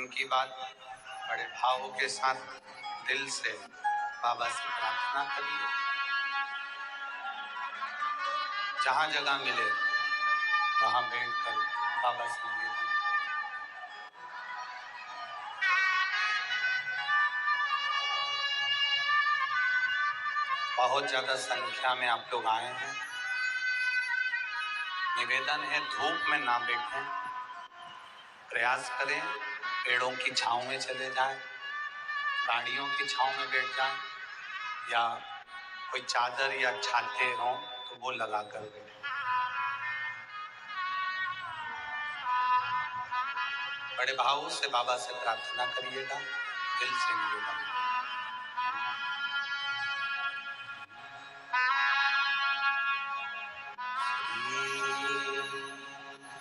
की बात बड़े भावों के साथ दिल से बाबा से प्रार्थना करिए। जहां जगह मिले वहां बैठकर बाबा से निवेदन करें। बहुत ज्यादा संख्या में आप लोग आए हैं। निवेदन है धूप में ना बैठें, प्रयास करें पेड़ों की छांव में चले जाएं, गाड़ियों की छांव में बैठ जाएं, या कोई चादर या छाते हो तो वो लगा कर बैठें। बड़े भाव से बाबा से प्रार्थना करिएगा, दिल से निवेदन।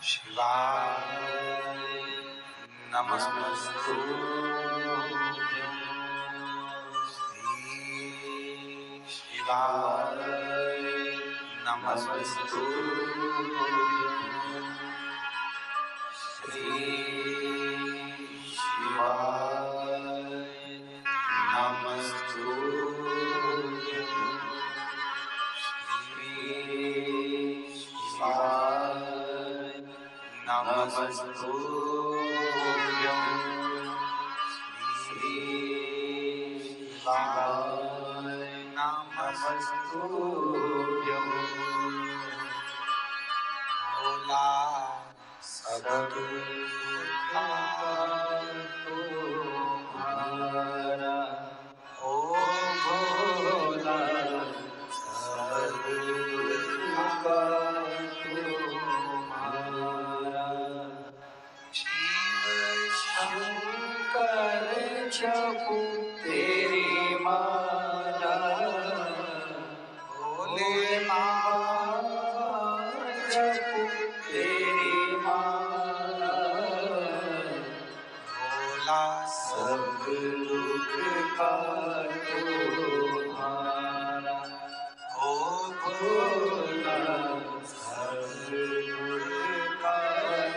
शिवाय नमस्तु। शिवाय नमस्तु। सब तुम्हारा ओ भोला सब का तुम्हारा शिव शंकर जपू तेरी माला भोले बाबा जपू तेरी माला भोला सब दुख का तुम्हारा ओ भोला सब दुख का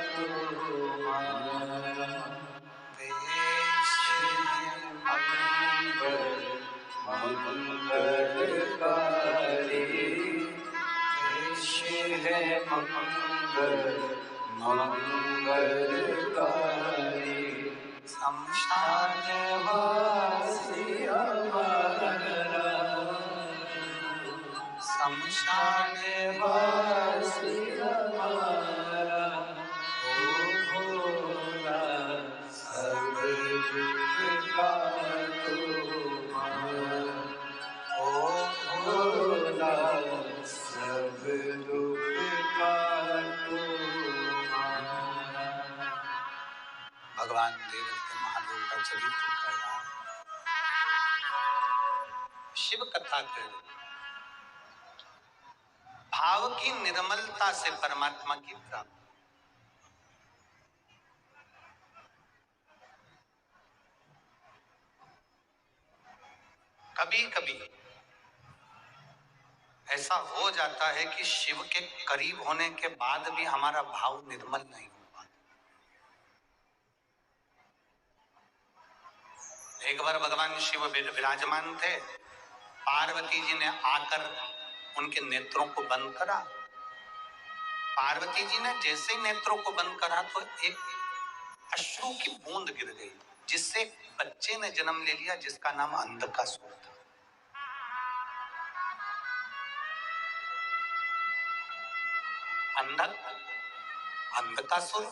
तुम्हारा देश मंगल मंगलकारी देश है मंगल मंगलकारी शमशान वासी हमारा शमशान वासी हमारा ओ भोला सब दुख का तुम्हारा ओ भोला सब दुख का तुम्हारा। भगवान देवदत्त महादेव का चरित्र कह रहा है, शिव कथा कह रही, भाव की निर्मलता से परमात्मा की प्राप्ति। कभी कभी ऐसा हो जाता है कि शिव के करीब होने के बाद भी हमारा भाव निर्मल नहीं हो पाता। एक बार भगवान शिव विराजमान थे, पार्वती जी ने आकर उनके नेत्रों को बंद करा। पार्वती जी ने जैसे ही नेत्रों को बंद करा तो एक अश्रु की बूंद गिर गई, जिससे बच्चे ने जन्म ले लिया जिसका नाम अंधकासुर था। अंधकासुर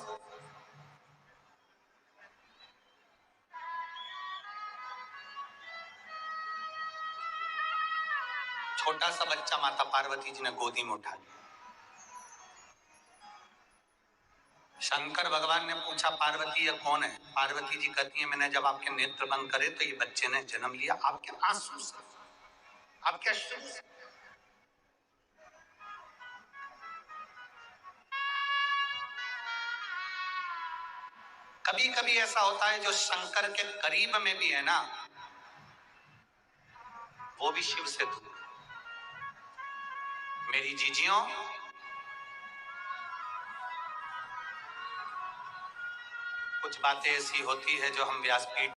छोटा सा बच्चा माता पार्वती जी ने गोदी में उठा लिया। शंकर भगवान ने पूछा, पार्वती ये कौन है? पार्वती जी कहती है, मैंने जब आपके नेत्र बंद करे तो ये बच्चे ने जन्म लिया आपके आंसू से, आपके अश्रु से। कभी कभी ऐसा होता है जो शंकर के करीब में भी है ना, वो भी शिव से दूर। मेरी जीजियों, कुछ बातें ऐसी होती है जो हम व्यासपीठ